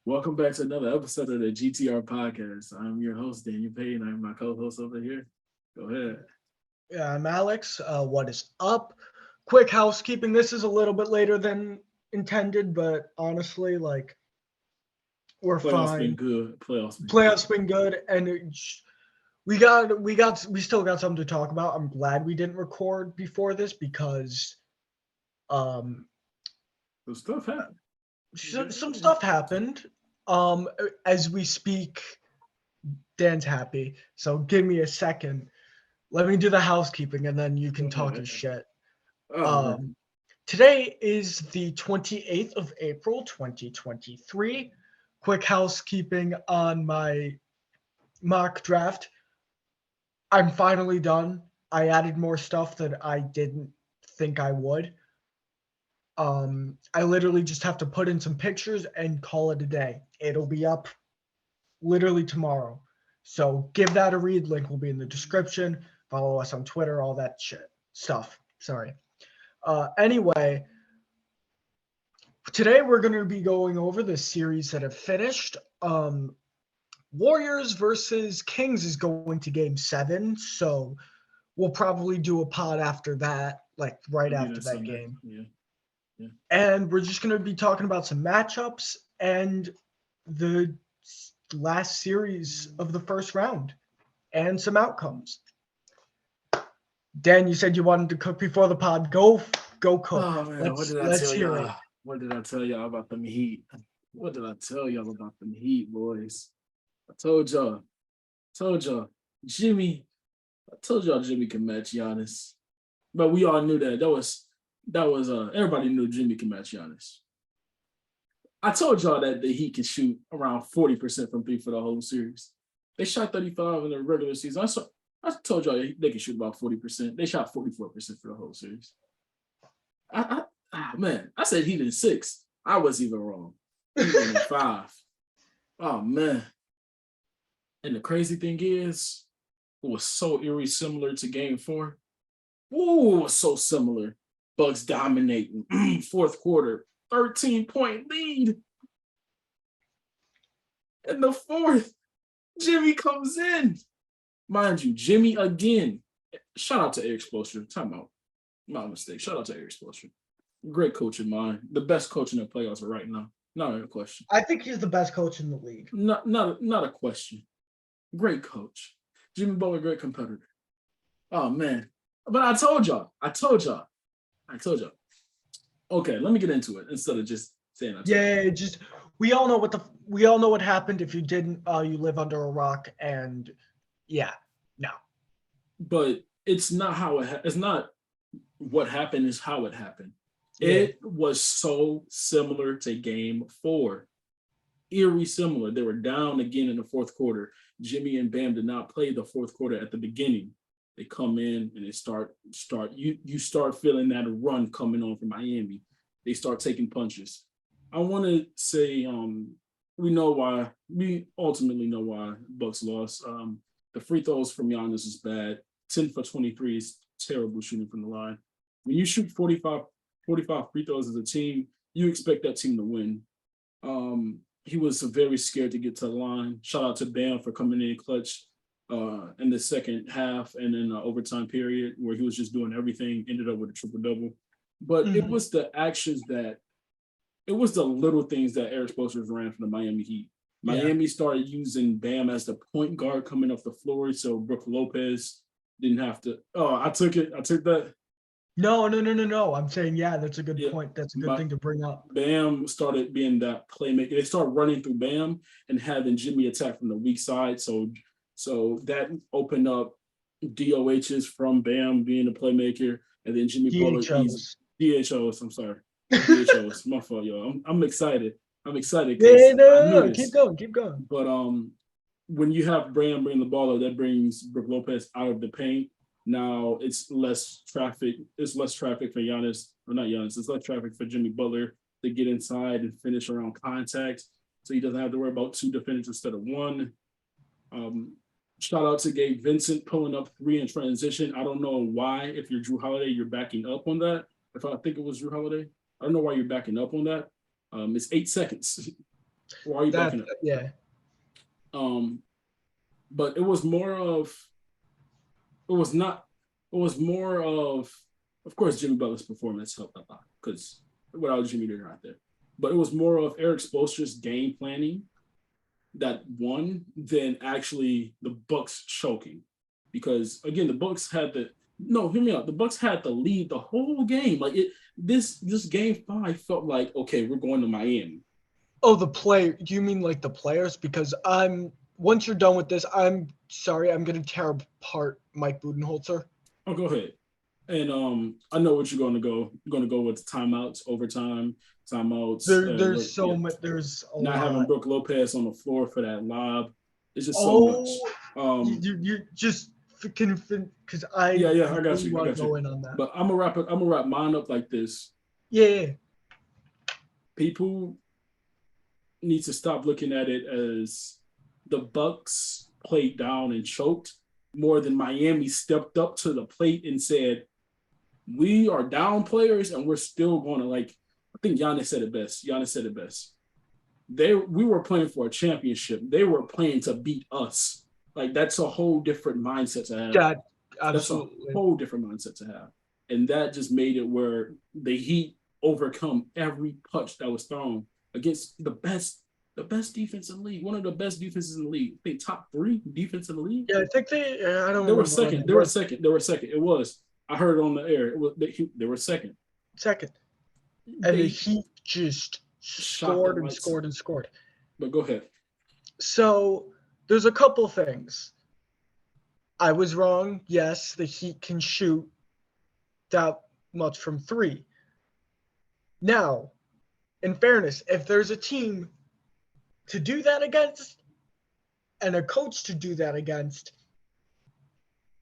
Welcome back to another episode of the GTR podcast. I'm your host, Daniel Payne. I'm my co-host over here. Go ahead. Yeah, I'm Alex. What is up? Quick housekeeping. This is a little bit later than intended, but honestly, we're Playoffs been fine. good. Playoffs been good. Playoffs been good, and we still got something to talk about. I'm glad we didn't record before this because um So stuff happened. some stuff happened. As we speak, Dan's happy. So give me a second. Let me do the housekeeping, and then you Go can talk ahead. his shit. Oh man. Um, Today is the 28th of April, 2023. Quick housekeeping on my mock draft. I'm finally done. I added more stuff that I didn't think I would. I literally just have to put in some pictures and call it a day. It'll be up literally tomorrow. So give that a read. Link will be in the description. Follow us on Twitter, all that shit stuff. Sorry. Anyway, today we're going to be going over the series that have finished. Warriors versus Kings is going to game 7, so we'll probably do a pod after that, like right It'll be after that that Sunday. game. Yeah. Yeah. And we're just going to be talking about some matchups and the last series of the first round and some outcomes. Dan, you said you wanted to cook before the pod. Go cook. Oh man, what Let's did I let's tell hear it. y'all? What did I tell y'all about them Heat? What did I tell y'all about them Heat, boys? I told y'all. Told y'all. Jimmy. I told y'all Jimmy can match Giannis. But we all knew that. That was everybody knew Jimmy can match Giannis. I told y'all that the Heat can shoot around 40% from three for the whole series. They shot 35 in the regular season. I told y'all they can shoot about 40%. They shot 44% for the whole series. Man, I said Heat in 6. I was even wrong. Heat in 5. Oh man. And the crazy thing is, it was so eerie similar to game 4. Ooh, it was so similar. Bucks dominating. Fourth quarter, 13-point lead. In the fourth, Jimmy comes in. Mind you, Jimmy again. Shout out to Eric Spoelstra. Timeout. My mistake. Shout out to Eric Spoelstra. Great coach of mine. The best coach in the playoffs right now. Not a question. I think he's the best coach in the league. Not a question. Great coach. Jimmy Butler, great competitor. Oh man. But I told y'all. Okay, let me get into it instead of just saying I told you. Yeah, just we all know what happened. If you didn't, you live under a rock, and yeah, no. But it's not it's not what happened, is how it happened. Yeah. It was so similar to game 4. Eerie similar. They were down again in the fourth quarter. Jimmy and Bam did not play the fourth quarter at the beginning. They come in and they start you start feeling that run coming on from Miami. They start taking punches. I want to say we ultimately know why Bucks lost. The free throws from Giannis is bad. 10 for 23 is terrible shooting from the line. When you shoot 45 free throws as a team, you expect that team to win. He was very scared to get to the line. Shout out to Bam for coming in clutch in the second half and in the overtime period where he was just doing everything, ended up with a triple-double. But it was the little things that Eric Spoelstra ran for the Miami Heat. Miami started using Bam as the point guard coming off the floor, so Brook Lopez didn't have to. Oh, I took that. No. I'm saying, yeah, that's a good point. That's a good thing to bring up. Bam started being that playmaker. They started running through Bam and having Jimmy attack from the weak side. So that opened up DOHs from Bam being a playmaker, and then Jimmy Butler DHOs. I'm sorry, DHOs. My fault, y'all. I'm excited. I'm excited because I knew this. Keep going. But when you have Bam bring the ball up, that brings Brook Lopez out of the paint. Now it's less traffic. It's less traffic for Giannis, or not Giannis. It's less traffic for Jimmy Butler to get inside and finish around contact, so he doesn't have to worry about 2 defenders instead of 1. Shout out to Gabe Vincent pulling up 3 in transition. I don't know why, if you're Drew Holiday, you're backing up on that. If I think it was Drew Holiday, I don't know why you're backing up on that. It's 8 seconds. Why are you That bucking up? yeah. But it was more of it was not it was more of course Jimmy Butler's performance helped a lot because without Jimmy they're not there. But it was more of Eric Spoelstra's game planning that won than actually the Bucks choking. Because again, the Bucks had the no, hear me out. The Bucks had to lead the whole game. Like this game 5 felt like okay, we're going to Miami. Oh, the play. Do you mean like the players? Because once you're done with this, I'm sorry, I'm gonna tear apart Mike Budenholzer. Oh, go ahead. And I know what you're going to go. You're going to go with timeouts, overtime, timeouts. There's so much. There's a Not lot. having Brooke Lopez on the floor for that lob. It's just so much. Oh, you just can because I Yeah, I got really you. I want got to go you. in on that. But I'm gonna wrap it. I'm gonna wrap mine up like this. Yeah. People need to stop looking at it as the Bucks played down and choked more than Miami stepped up to the plate and said, "We are down players and we're still going to like." I think Giannis said it best. Giannis said it best. We were playing for a championship. They were playing to beat us. Like that's a whole different mindset to have. That That's a absolutely. whole different mindset to have. And that just made it where the Heat overcome every punch that was thrown against the best defense in the league. One of the best defenses in the league. I think top 3 defense in the league. Yeah, I think they. I don't They were remember. second. They were second. They were second. It was. I heard it on the air. It was, they were second. Second. And the They Heat just shot the scored and lights. scored and scored. But go ahead. So there's a couple things. I was wrong. Yes, the Heat can shoot that much from 3. Now, in fairness, if there's a team to do that against and a coach to do that against,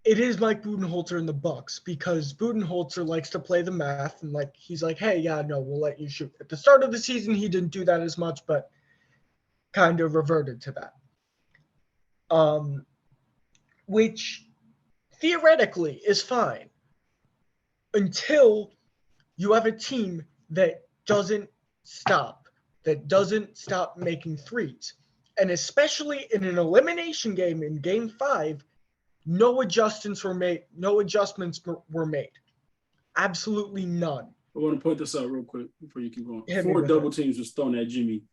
it is Mike Budenholzer and the Bucks because Budenholzer likes to play the math and like he's like, hey, yeah, no, we'll let you shoot. At the start of the season, he didn't do that as much, but kind of reverted to that. Which theoretically is fine until you have a team that doesn't stop making threes. And especially in an elimination game in game 5, no adjustments were made. Absolutely none. I want to point this out real quick before you keep going. Hit me 4 with double it. teams was thrown at Jimmy.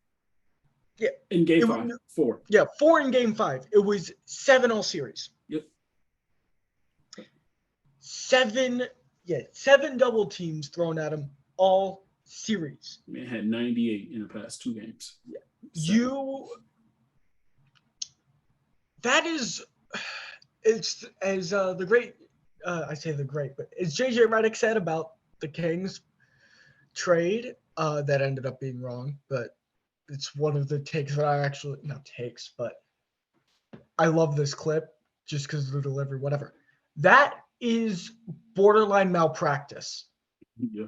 Yeah. In game 5. 4. Yeah, 4 in game 5. It was 7 all series. Yep. 7 double teams thrown at him all series. Man had 98 in the past 2 games. Yeah. That is, it's as the great, I say the great, but as JJ Redick said about the Kings trade, that ended up being wrong, but it's one of the takes that I actually, not takes, but I love this clip just because of the delivery, whatever. That is borderline malpractice. Yeah.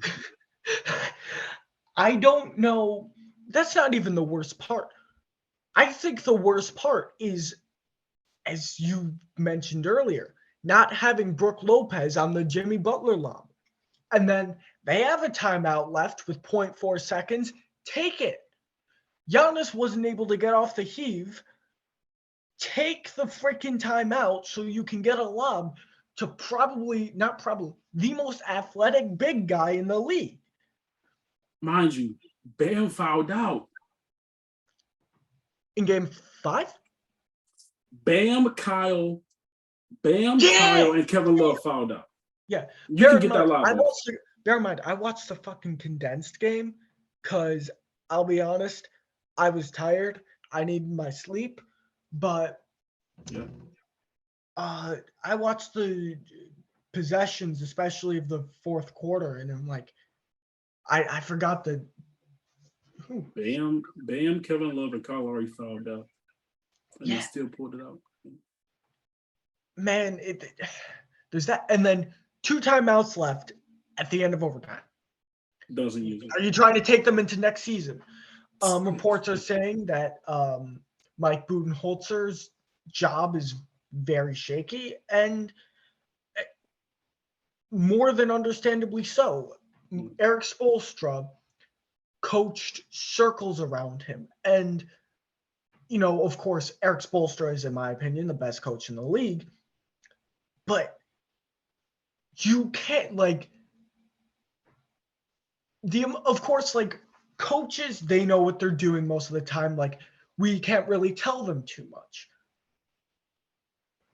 I don't know. That's not even the worst part. I think the worst part is, as you mentioned earlier, not having Brooke Lopez on the Jimmy Butler lob. And then they have a timeout left with 0.4 seconds. Take it. Giannis wasn't able to get off the heave. Take the freaking timeout so you can get a lob to the most athletic big guy in the league. Mind you, Bam fouled out. In game 5? Bam, Kyle, and Kevin Love fouled out. Yeah. You can get that lob. Bear in mind, I watched the fucking condensed game because I'll be honest, I was tired. I needed my sleep. But yeah. I watched the possessions, especially of the fourth quarter, and I'm like, I forgot that. Bam, Kevin Love, and Kyle Lowry fouled out, and they still pulled it out. Man, there's that, and then 2 timeouts left at the end of overtime. Doesn't use it. Are you trying to take them into next season? Reports are saying that Mike Budenholzer's job is very shaky, and more than understandably so. Eric Spoelstra coached circles around him. And, of course, Eric Spoelstra is, in my opinion, the best coach in the league. But you can't, of course, coaches, they know what they're doing most of the time. We can't really tell them too much.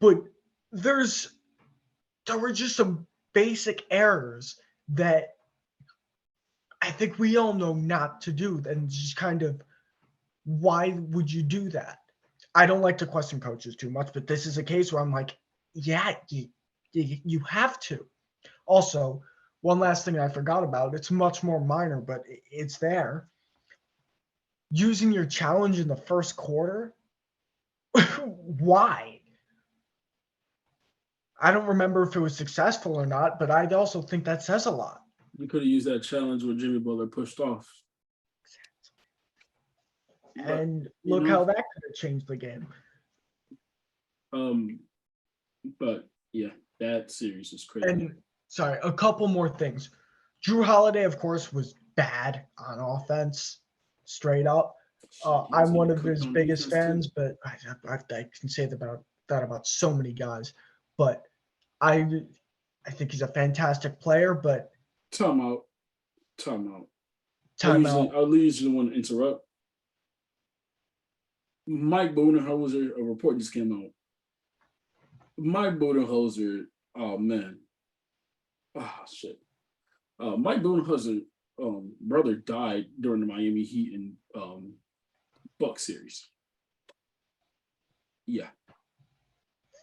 But there were just some basic errors that I think we all know not to do. And just kind of, why would you do that? I don't like to question coaches too much, but this is a case where I'm like, yeah, you have to. Also, one last thing I forgot about, it's much more minor, but it's there. Using your challenge in the first quarter? Why? I don't remember if it was successful or not, but I also think that says a lot. You could have used that challenge where Jimmy Butler pushed off. And look how that could have changed the game. But yeah, that series was crazy. And sorry, a couple more things. Jrue Holiday, of course, was bad on offense, straight up. I'm one of his biggest fans, but I can say that about so many guys. But I think he's a fantastic player. But Time out. I usually want to interrupt. Mike Budenholzer, a report just came out. Mike Budenholzer, oh man. Oh shit. Mike Budenholzer brother died during the Miami Heat and Bucks series. Yeah.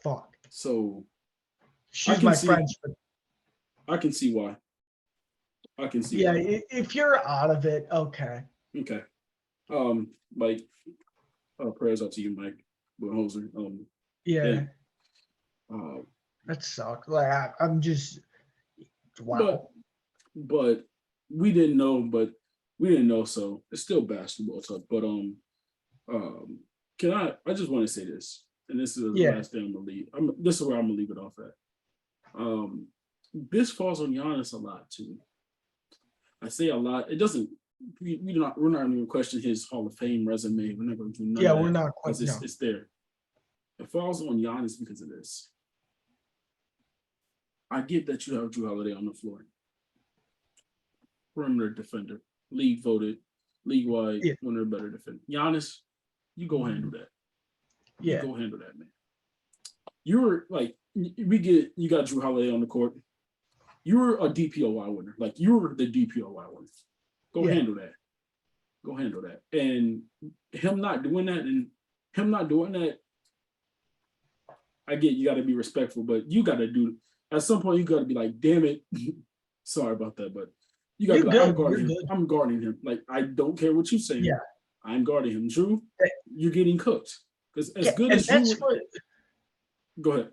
Fuck. So she's my friend. I can see why. Yeah, if you're out of it, okay. Okay. Mike, prayers out to you, Mike Budenholzer. Yeah. That sucks. I'm just wow. But we didn't know, so it's still basketball talk. But I just want to say this, and this is the last thing I'm gonna leave. This is where I'm gonna leave it off at. This falls on Giannis a lot too. I say a lot. It doesn't. We're not even question his Hall of Fame resume. We're not going to do none of that. We're not. It's there. It falls on Giannis because of this. I get that you have Jrue Holiday on the floor. Perimeter defender, league-wide, one of the better defenders. Giannis, you go handle that. Yeah. You go handle that, man. You got Jrue Holiday on the court. You're a DPOY winner. You're the DPOY winner. Go handle that. And him not doing that, I get you got to be respectful, but you got to do, at some point, you got to be like, damn it. Sorry about that, but you got to be like, I'm guarding him. I don't care what you say. Yeah. I'm guarding him. Jrue, you're getting cooked. Because good as Jrue. Go ahead.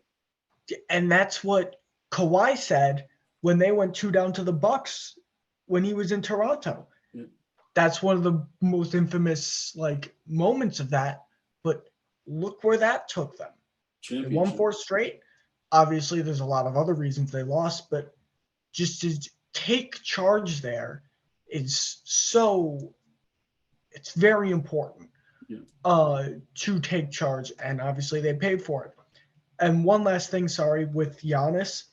And that's what Kawhi said when they went 2 down to the Bucks when he was in Toronto. Yeah. That's one of the most infamous moments of that. But look where that took them. They won 4 straight. Obviously, there's a lot of other reasons they lost, but just to take charge there is it's very important to take charge. And obviously they paid for it. And one last thing, with Giannis.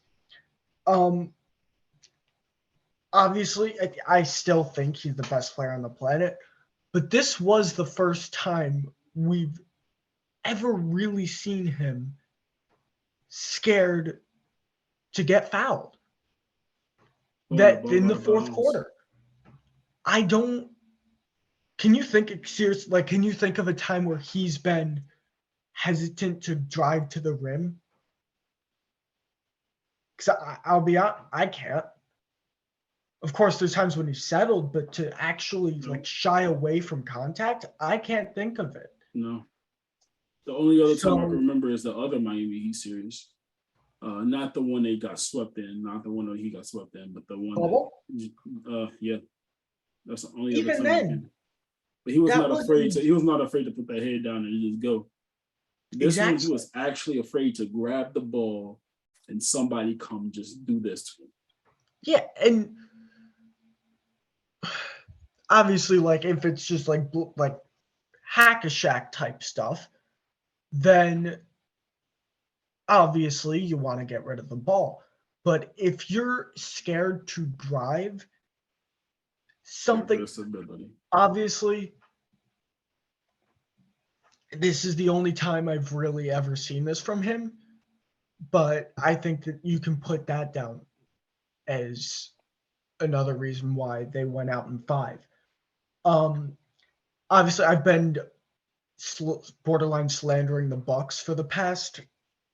Obviously, I still think he's the best player on the planet, but this was the first time we've ever really seen him scared to get fouled. That in the fourth quarter. Can you think of a time where he's been hesitant to drive to the rim? Because I'll be honest, I can't. Of course, there's times when he's settled, but to actually shy away from contact, I can't think of it. No. The only other time I can remember is the other Miami Heat series. Not the one they got swept in, not the one that he got swept in, but the one Bubble? That's the only Even other time. then, but he was not afraid to put that head down and just go. This one, he was actually afraid to grab the ball and somebody come just do this to him. Yeah, and obviously, like if it's just like hack-a-shack type stuff, then obviously you want to get rid of the ball. But if you're scared to drive, something obviously, this is the only time I've really ever seen this from him, but I think that you can put that down as another reason why they went out in 5. Obviously, I've been borderline slandering the Bucks for the past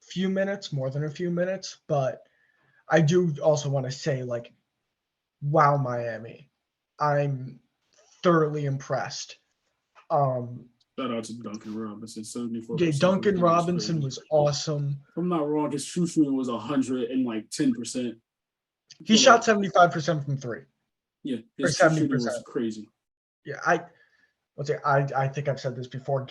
few minutes, more than a few minutes, but I do also want to say, like, wow, Miami, I'm thoroughly impressed. Shout out to Duncan Robinson, 74%. Yeah, Duncan Robinson was awesome. If I'm not wrong, his true shooting was 110%. He shot 75% from 3. Yeah, his true shooting was crazy. Yeah, I think I've said this before.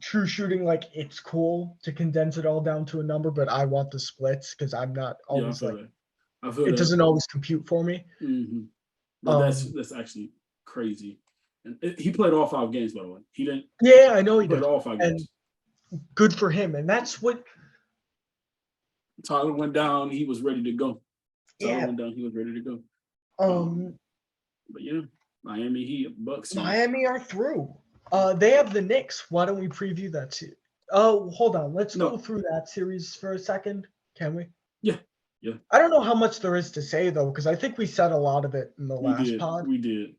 True shooting, like, it's cool to condense it all down to a number, but I want the splits because I'm not always it doesn't always compute for me. Mm-hmm. But that's actually crazy. And he played all 5 games, by the way. He didn't. Yeah, I know he played did. all 5 games. And good for him. And that's what Tyler went down. He was ready to go. Tyler went down. He was ready to go. But yeah, Miami Heat, Bucks. Miami are through. They have the Knicks. Why don't we preview that series? Oh, hold on. Let's go through that series for a second. Can we? Yeah. I don't know how much there is to say though, because I think we said a lot of it in the last pod. We did.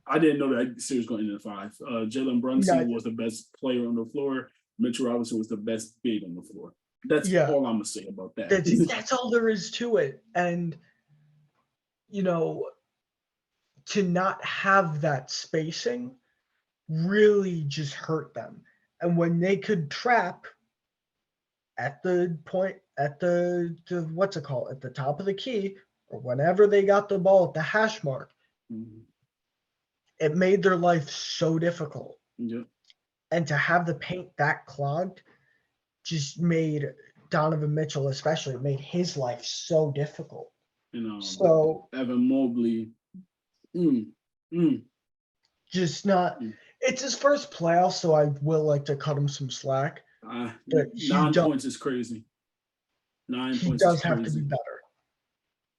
I didn't know that series was going to end in 5. Jalen Brunson was the best player on the floor. Mitchell Robinson was the best big on the floor. That's all I'm gonna say about that. That's all there is to it. And to not have that spacing really just hurt them. And when they could trap at the point at the what's it called, at the top of the key, or whenever they got the ball at the hash mark, it made their life so difficult. Yeah. And to have the paint that clogged just made Donovan Mitchell, especially, made his life so difficult. So Evan Mobley, just not. It's his first playoff, so I will like to cut him some slack. 9 points is crazy. 9 points. He does have to be better.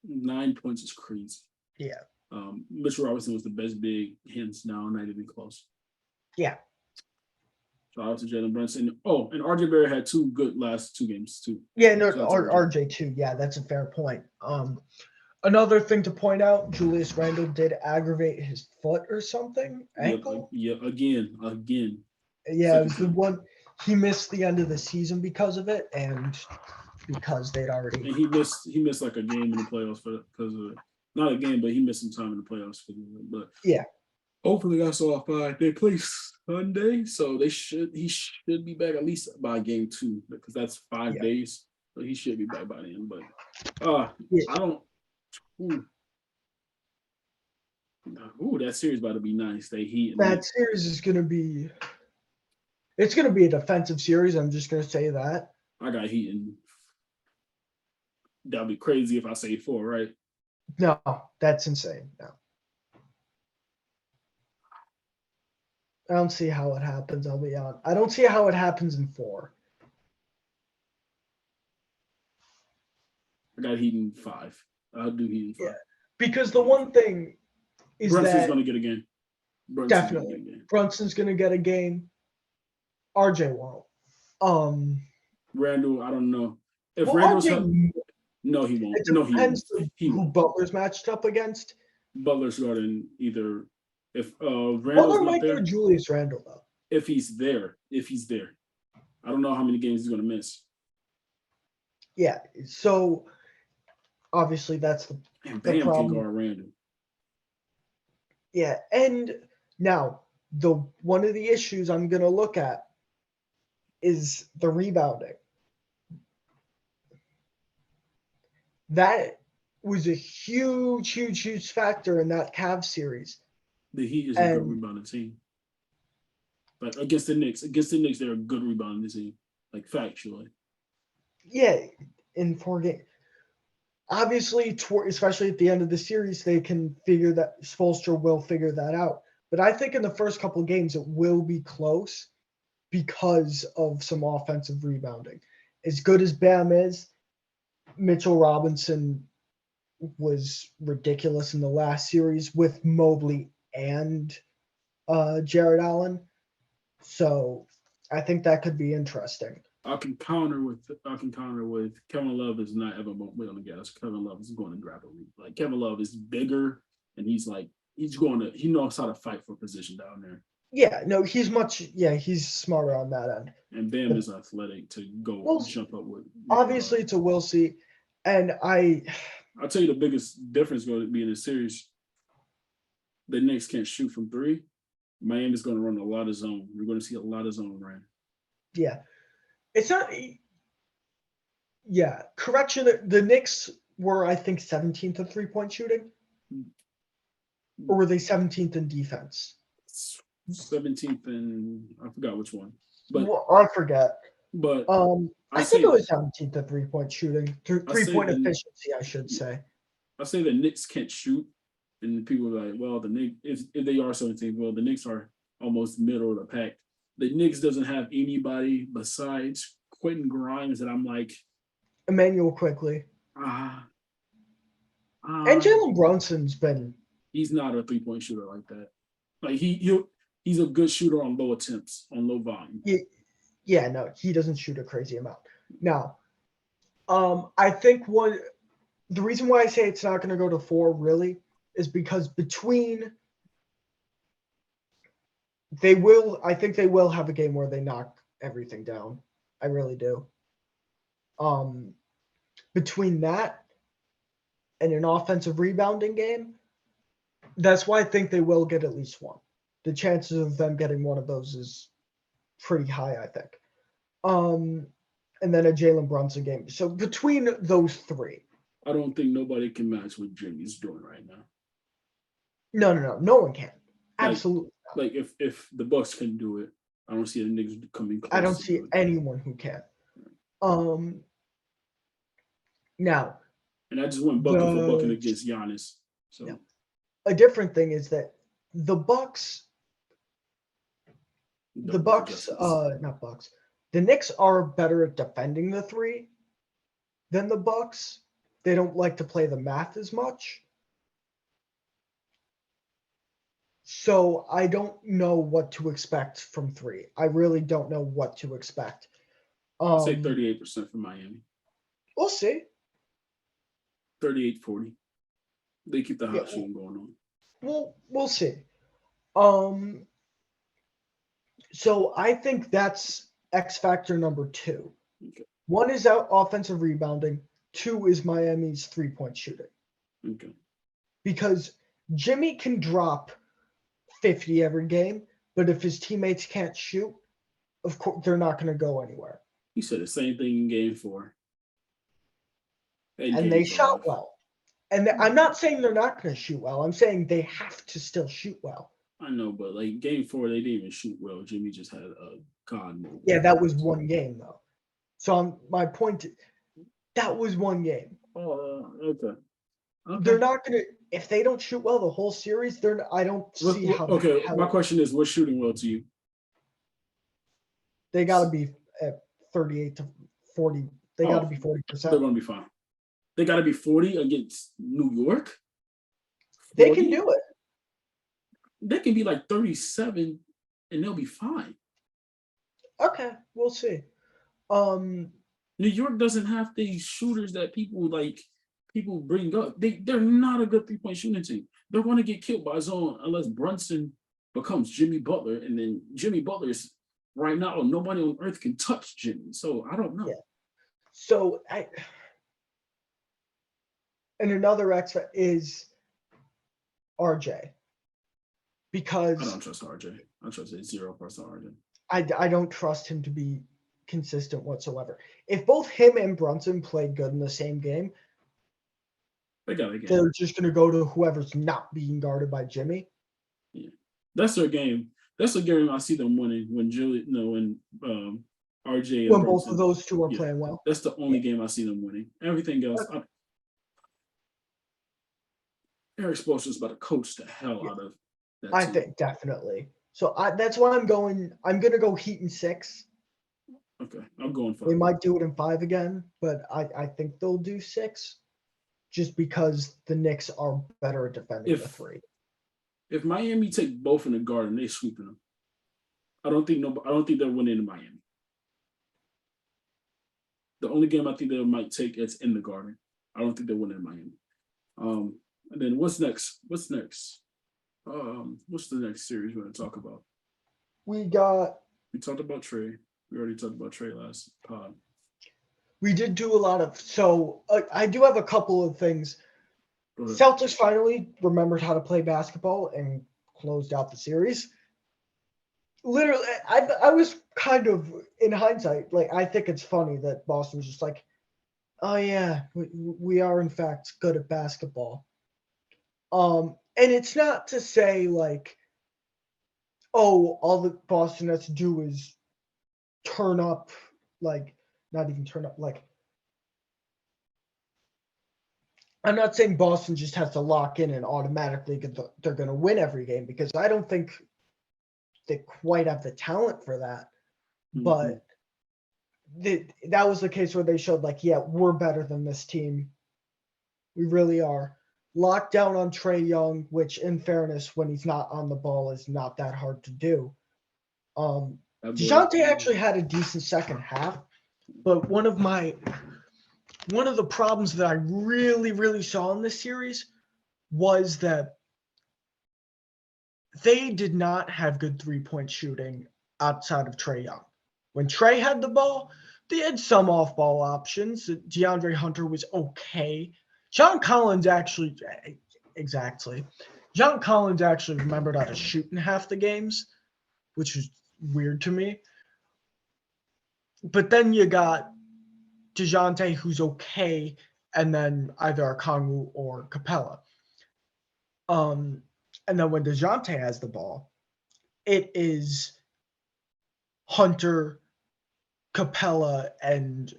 9 points is crazy. Yeah. Mitchell Robinson was the best big, hands down, not even close. Yeah. Shout out to Jalen Brunson. Oh, and RJ Barrett had 2 good last 2 games too. Yeah, no, RJ too. Yeah, that's a fair point. Another thing to point out, Julius Randle did aggravate his foot or something, ankle. Yeah, again. Yeah, it was the one he missed the end of the season because of it, and because they'd already. And he missed like a game in the playoffs because of it. Not a game, but he missed some time in the playoffs because of it. But yeah, hopefully that's all 5. They play Sunday, so he should be back at least by game 2 because that's 5 days. So he should be back by then. But I don't. Ooh, that series about to be nice. That series is gonna be. It's gonna be a defensive series. I'm just gonna say that. I got Heat, and that'd be crazy if I say 4, right? No, that's insane. No. I don't see how it happens. I'll be honest. I don't see how it happens in 4. I got Heat in 5. I'll do Heat in 5. Yeah, because the one thing is Brunson's going to get a game. Definitely. Brunson's going to get a game. RJ won't. Randall, I don't know. If Randall's no, he won't. It depends who Butler's matched up against. Butler's guarding either. If Randall's Butler might go Julius Randle though. If he's there, I don't know how many games he's going to miss. Yeah, so obviously that's the Bam problem. Can guard Randall. Yeah, and now one of the issues I'm going to look at is the rebounding. That was a huge factor in that Cavs series. The Heat is a good rebounding team. But against the Knicks, they're a good rebounding team, like factually. Yeah, in 4 games. obviously, especially at the end of the series, they can figure that Spoelstra will figure that out. But I think in the first couple of games, it will be close because of some offensive rebounding. As good as Bam is, Mitchell Robinson was ridiculous in the last series with Mobley and Jared Allen. So I think that could be interesting. I can counter with Kevin Love is not ever wait on the gas. Kevin Love is going to grab a lead. Like Kevin Love is bigger and he knows how to fight for position down there. Yeah, no, he's smarter on that end. And Bam is athletic to go jump up with. Obviously, it's a we'll see. And I'll tell you the biggest difference going to be in this series. The Knicks can't shoot from three. Miami's going to run a lot of zone. We're going to see a lot of zone ran. Yeah. It's not. Yeah. Correction. The Knicks were, I think, 17th in 3-point shooting. Or were they 17th in defense? 17th and I forgot which one. But I forget. But I think it was 17th in 3-point shooting. 3-point efficiency, I should say. I say the Knicks can't shoot. And people are like, well, the Knicks, if they are 17th, well, the Knicks are almost middle of the pack. The Knicks doesn't have anybody besides Quentin Grimes that I'm like. Emmanuel Quickly. And Jalen Brunson's been. He's not a 3-point shooter like that. Like he's a good shooter on low attempts, on low volume. Yeah, no, he doesn't shoot a crazy amount. Now, I think the reason why I say it's not going to go to 4 really is because I think they will have a game where they knock everything down. I really do. Between that and an offensive rebounding game, that's why I think they will get at least one. The chances of them getting one of those is pretty high, I think. And then a Jalen Brunson game. So between those three. I don't think nobody can match what Jimmy's doing right now. No one can. Absolutely not. Like if the Bucks can do it, I don't see the Knicks coming close. I don't see anyone who can. Now. And I just went bucket for bucket against Giannis. So yeah. A different thing is that the Bucks, not Bucks. The Knicks are better at defending the three than the Bucks. They don't like to play the math as much. So I don't know what to expect from three. I really don't know what to expect. I'll say 38% for Miami. We'll see. 38-40. They keep the hot shooting going on. We'll see. So I think that's X factor number 2. Okay. 1 is out offensive rebounding. 2 is Miami's 3-point shooting. Okay. Because Jimmy can drop 50 every game, but if his teammates can't shoot, of course they're not going to go anywhere. He said the same thing in game 4. And they shot well. And I'm not saying they're not going to shoot well. I'm saying they have to still shoot well. I know, but like game 4, they didn't even shoot well. Jimmy just had a god move. Yeah, that was one game though. So my point, that was one game. Okay. They're not going to, if they don't shoot well the whole series, I don't see how. Okay, my question is, what's shooting well to you? They got to be at 38 to 40. They got to be 40%. They're going to be fine. They got to be 40 against New York? 40? They can do it. They can be like 37 and they'll be fine. Okay, we'll see. New York doesn't have these shooters that people bring up. They're not a good 3-point shooting team. They're going to get killed by zone unless Brunson becomes Jimmy Butler, and then Jimmy Butler is right now nobody on earth can touch Jimmy. So I don't know. Yeah. So and another X is RJ. Because I don't trust RJ. I trust 0% RJ. I don't trust him to be consistent whatsoever. If both him and Brunson played good in the same game, they're just going to go to whoever's not being guarded by Jimmy. Yeah, that's their game. That's the game I see them winning when RJ and when both of those two are playing well. That's the only game I see them winning. Everything else, Eric Spoelstra is about to coach the hell Yeah, out of that I team. think definitely. So that's why I'm going. I'm gonna go Heat in 6. Okay, I'm going They 5. might do it in 5 again, but I think they'll do 6, just because the Knicks are better at defending the If 3. if Miami take both in the Garden, they sweeping them. I don't think they're winning in Miami. The only game I think they might take is in the Garden. I don't think they're winning in Miami. And then what's next? What's the next series we're gonna talk about? We talked about Trey. We already talked about Trey last pod. We did do a lot of. So I do have a couple of things. But Celtics finally remembered how to play basketball and closed out the series. Literally, I was kind of, in hindsight, like, I think it's funny that Boston's just like, oh yeah, we are in fact good at basketball. And it's not to say like, oh, all that Boston has to do is turn up, like, not even turn up, like, I'm not saying Boston just has to lock in and automatically they're going to win every game, because I don't think they quite have the talent for that. But that was the case where they showed, like, yeah, we're better than this team. We really are. Locked down on Trae Young, which, in fairness, when he's not on the ball, is not that hard to do. DeJounte actually had a decent second half, but one of the problems that I really, really saw in this series was that they did not have good three-point shooting outside of Trae Young. When Trae had the ball, they had some off-ball options. DeAndre Hunter was okay. John Collins actually remembered how to shoot in half the games, which was weird to me. But then you got DeJounte, who's okay, and then either Okongwu or Capella. And then when DeJounte has the ball, it is Hunter, Capella, and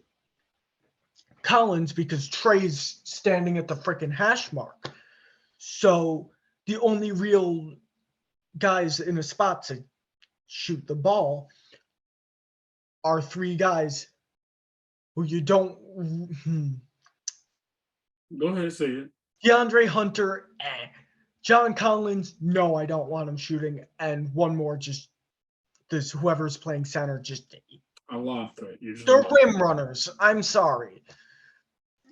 Collins, because Trey's standing at the freaking hash mark. So the only real guys in a spot to shoot the ball are 3 guys who you don't. Go ahead and say it. DeAndre Hunter, John Collins, no, I don't want him shooting. And one more, just this whoever's playing center, just I laughed at usually. they're rim runners. I'm sorry,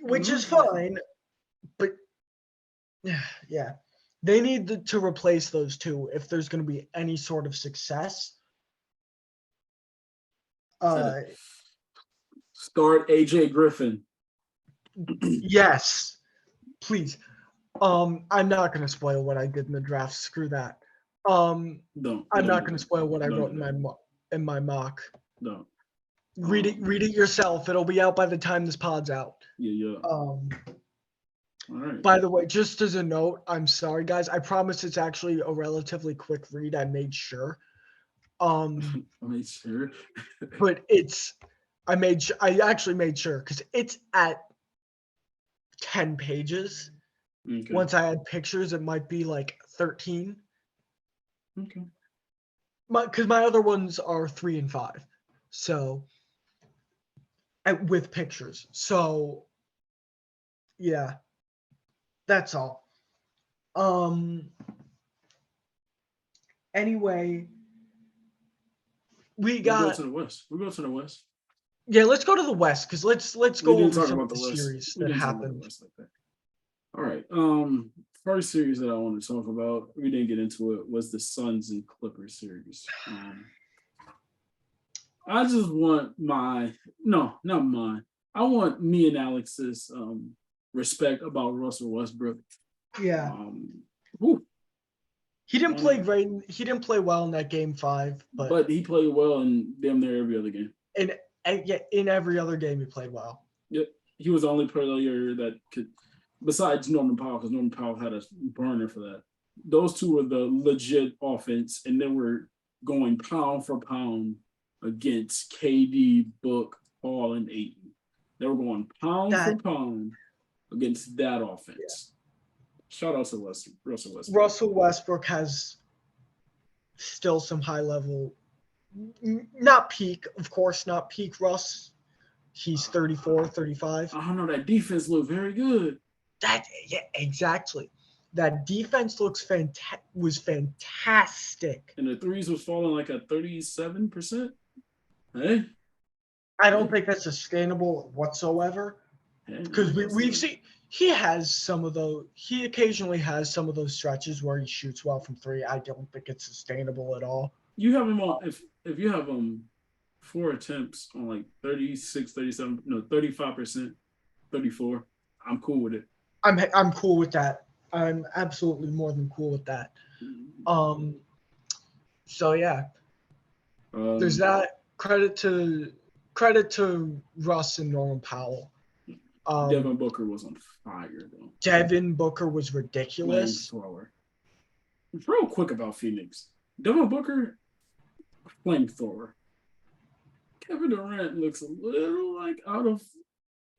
which is fine, but yeah, they need to replace those 2 if there's going to be any sort of success. Start AJ Griffin. Yes, please. I'm not going to spoil what I did in the draft. Screw that. I'm not going to spoil what I wrote in my mock. No. Read it yourself. It'll be out by the time this pod's out. Yeah. All right. By the way, just as a note, I'm sorry, guys. I promise it's actually a relatively quick read. I made sure. I made sure. But I actually made sure, because it's at 10 pages. Okay. Once I add pictures, it might be like 13. Okay. Because my other ones are 3 and 5. So, with pictures. So, yeah. That's all. Anyway, we'll go to the West. We'll go to the West. Yeah, let's go to the West, because let's go over some of the West. series that happened. Like that. All right. First series that I want to talk about, we didn't get into it, was the Suns and Clippers series. I just want not mine. I want me and Alex's respect about Russell Westbrook. Yeah. He didn't play great. He didn't play well in that game 5, but he played well in damn near every other game. In every other game he played well. Yep. He was the only player that could, besides Norman Powell, because Norman Powell had a burner for that. Those 2 were the legit offense, and they were going pound for pound against KD, Book, Paul, and Ayton. They were going pound for pound against that offense. Shout out to Russell Westbrook. Russell Westbrook has still some high level, not peak, of course, not peak Russ. He's 34, 35. I don't know. That defense looked very good. Yeah, exactly. That defense was fantastic. And the threes was falling like at 37%. Hey, I don't think that's sustainable whatsoever. Because we've seen he occasionally has some of those stretches where he shoots well from three. I don't think it's sustainable at all. You have him on if you have 4 attempts on like 36, 37, no, 35%, 34. I'm cool with it. I'm cool with that. I'm absolutely more than cool with that. So yeah. There's that. Credit to Russ and Norman Powell. Devin Booker was on fire though. Devin Booker was ridiculous. Flamethrower. Real quick about Phoenix. Devin Booker, flamethrower. Kevin Durant looks a little like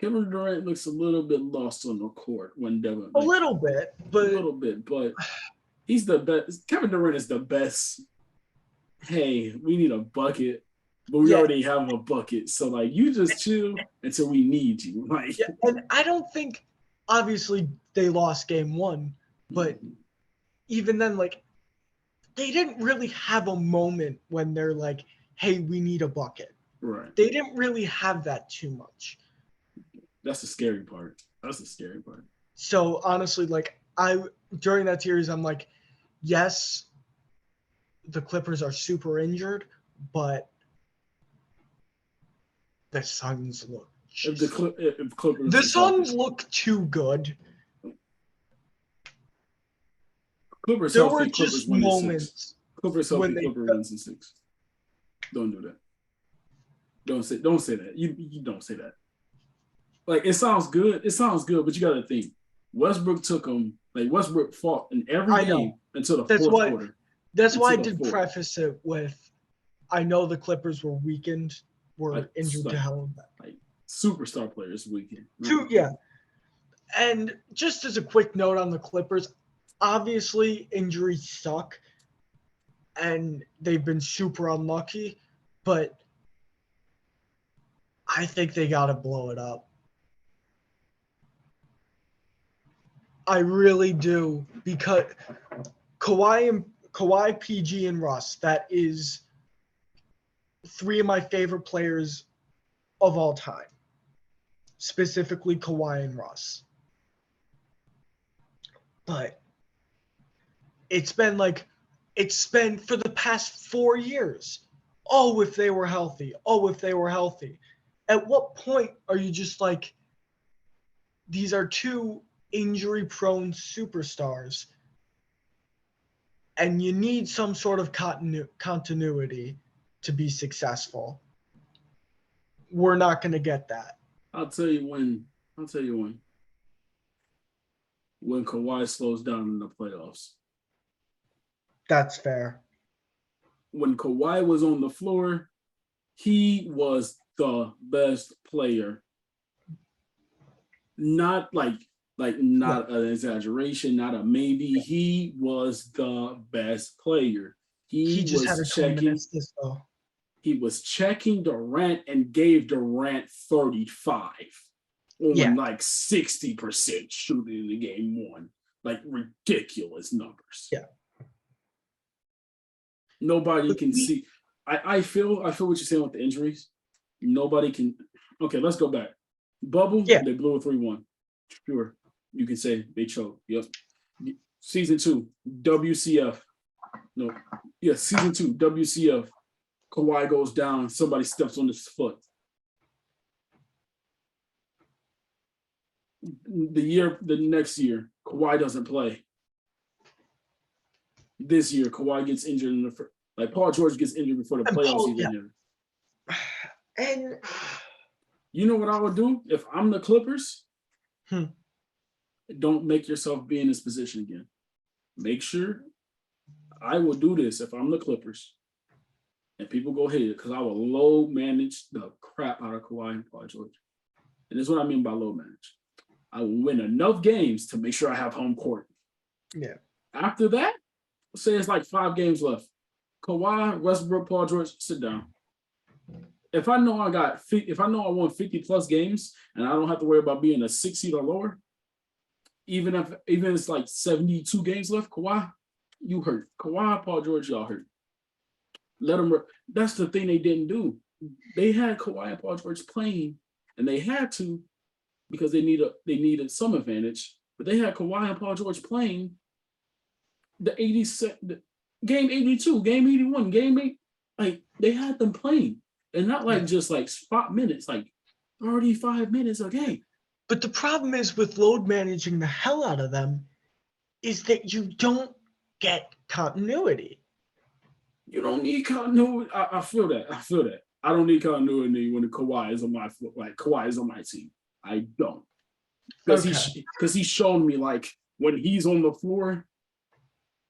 Kevin Durant looks a little bit lost on the court when Devin. A little bit, but he's the best. Kevin Durant is the best. Hey, we need a bucket, but we already have a bucket. So like, you just chill until we need you. Like, yeah, and I don't think, obviously, they lost game one, but even then, like, they didn't really have a moment when they're like, "Hey, we need a bucket." Right. They didn't really have that too much. That's the scary part. So honestly, like during that series, I'm like, yes, the Clippers are super injured, but the Suns look. The Suns look too good. Clippers there healthy, were just Clippers moments. Clippers healthy, Clippers wins in 6. Don't do that. Don't say that. You don't say that. Like, it sounds good, but you got to think. Westbrook took them. Like, Westbrook fought in every game until the fourth quarter. That's why I did preface it with, I know the Clippers were weakened, injured to hell. Like, superstar players weakened. Yeah. And just as a quick note on the Clippers, obviously injuries suck, and they've been super unlucky, but I think they got to blow it up. I really do, because Kawhi, PG, and Russ, that is 3 of my favorite players of all time, specifically Kawhi and Russ. But it's been for the past 4 years. Oh, if they were healthy. At what point are you just like, these are 2 injury-prone superstars, and you need some sort of continuity to be successful? We're not going to get that. I'll tell you when. When Kawhi slows down in the playoffs. That's fair. When Kawhi was on the floor, he was the best player. Not not an exaggeration, not a maybe. He was the best player. He just had a checking. He was checking Durant and gave Durant 35 on like 60% shooting in the game 1. Like, ridiculous numbers. Yeah. Nobody can see. I feel what you're saying with the injuries. Nobody can. Okay, let's go back. Bubble, they blew a 3-1. Sure. You can say they choked. Yep. Season 2, WCF. No. Yeah, season 2, WCF. Kawhi goes down. Somebody steps on his foot. The next year, Kawhi doesn't play. This year, Kawhi gets injured in the first. Like, Paul George gets injured before the playoffs even. And you know what I would do if I'm the Clippers? Don't make yourself be in this position again. Make sure I will do this if I'm the Clippers. And people go hate it, because I will low manage the crap out of Kawhi and Paul George. And this is what I mean by low manage. I will win enough games to make sure I have home court. Yeah. After that, say it's like 5 games left. Kawhi, Westbrook, Paul George, sit down. If I know I won 50 plus games and I don't have to worry about being a 6 seed or lower, even if it's like 72 games left, Kawhi, you hurt. Kawhi, Paul George, y'all hurt. Let them. That's the thing they didn't do. They had Kawhi and Paul George playing, and they had to because they needed some advantage. But they had Kawhi and Paul George playing game 82, game 81, game 8. Like they had them playing, and not like just like spot minutes, like 35 minutes a game. But the problem is with load managing the hell out of them is that you don't get continuity. You don't need continuity. I feel that. I don't need continuity when Kawhi is on my Kawhi is on my team. I don't. Because he's shown me like when he's on the floor,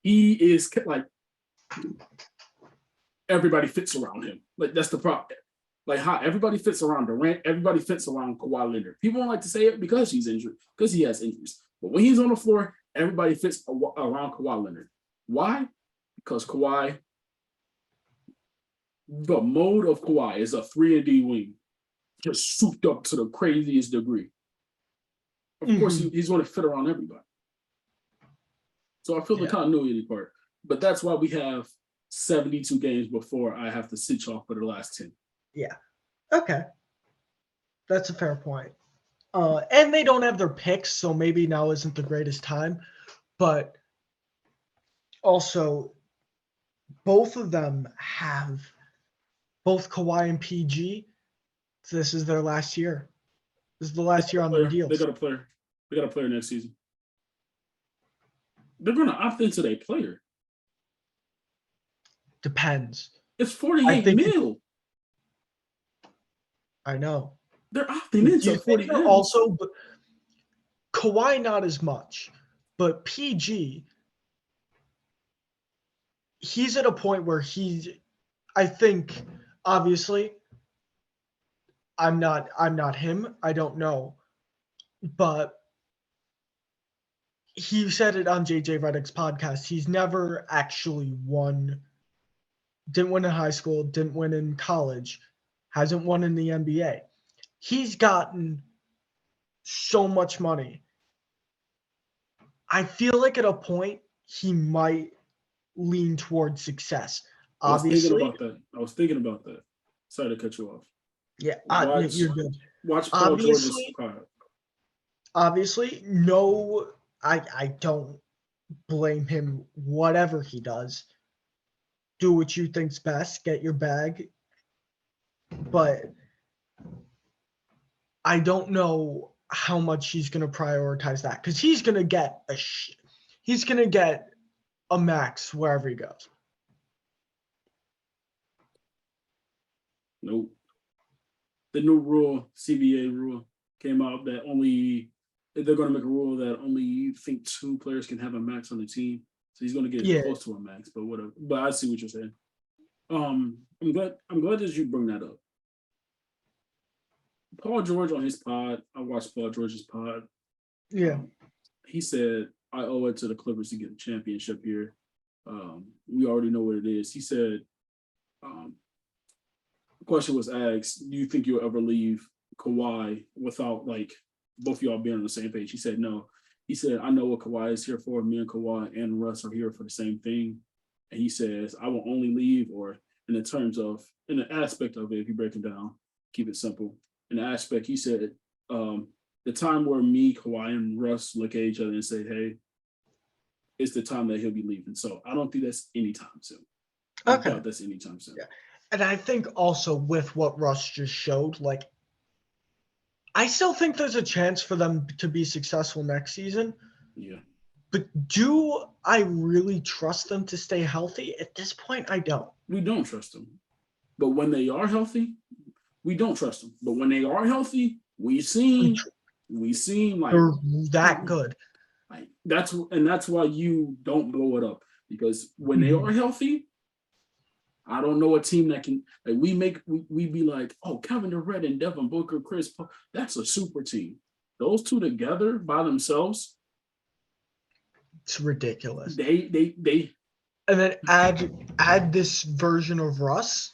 he is like everybody fits around him. Like that's the problem. Like how everybody fits around Durant, everybody fits around Kawhi Leonard. People don't like to say it because he's injured, because he has injuries. But when he's on the floor, everybody fits around Kawhi Leonard. Why? Because Kawhi, the mode of Kawhi is a 3-and-D wing, just souped up to the craziest degree. Of course, he's going to fit around everybody. So I feel the continuity part. But that's why we have 72 games before I have to sit off for the last 10. Yeah. Okay. That's a fair point. And they don't have their picks, so maybe now isn't the greatest time. But also, both of them have both Kawhi and PG. So this is their last year. This is the last year on their deals. They got a player. They got a player next season. They're going to opt into their player. Depends. It's 48 mil. I know. They're opting into 40 mil. Also, but Kawhi not as much, but PG, he's at a point where I think, obviously, I'm not him. I don't know, but he said it on JJ Redick's podcast. He's never actually won. Didn't win in high school. Didn't win in college. Hasn't won in the NBA. He's gotten so much money. I feel like at a point he might lean towards success. Obviously, I was thinking about that. Sorry to cut you off. Yeah, you're good. Watch Paul George's pod. Obviously, no, I don't blame him. Whatever he does, do what you think's best. Get your bag. But I don't know how much he's going to prioritize that because he's going to get a max wherever he goes. Nope. The new rule, CBA rule, came out that they're going to make a rule that only 2 players can have a max on the team. So he's going to get close to a max, but whatever. But I see what you're saying. I'm glad that you bring that up. Paul George on his pod, I watched Paul George's pod. Yeah. He said, I owe it to the Clippers to get a championship here. We already know what it is. He said, the question was asked, do you think you'll ever leave Kawhi without like both of y'all being on the same page? He said, no. He said, I know what Kawhi is here for. Me and Kawhi and Russ are here for the same thing. And he says, I will only leave, or in the aspect of it, if you break it down, keep it simple. In the aspect, he said, the time where me, Kawhi, and Russ look at each other and say, hey, it's the time that he'll be leaving. So I don't think that's anytime soon. I doubt that's anytime soon. Yeah. And I think also with what Russ just showed, like, I still think there's a chance for them to be successful next season. Yeah. But do I really trust them to stay healthy? At this point, I don't. We don't trust them. But when they are healthy, we don't trust them. But when they are healthy, we seem like they're that good. Like that's why you don't blow it up. Because when they are healthy, I don't know a team that can like we be like, oh, Kevin Durant and Devin Booker, Chris Paul, that's a super team. Those two together by themselves, It's ridiculous. They And then add this version of Russ.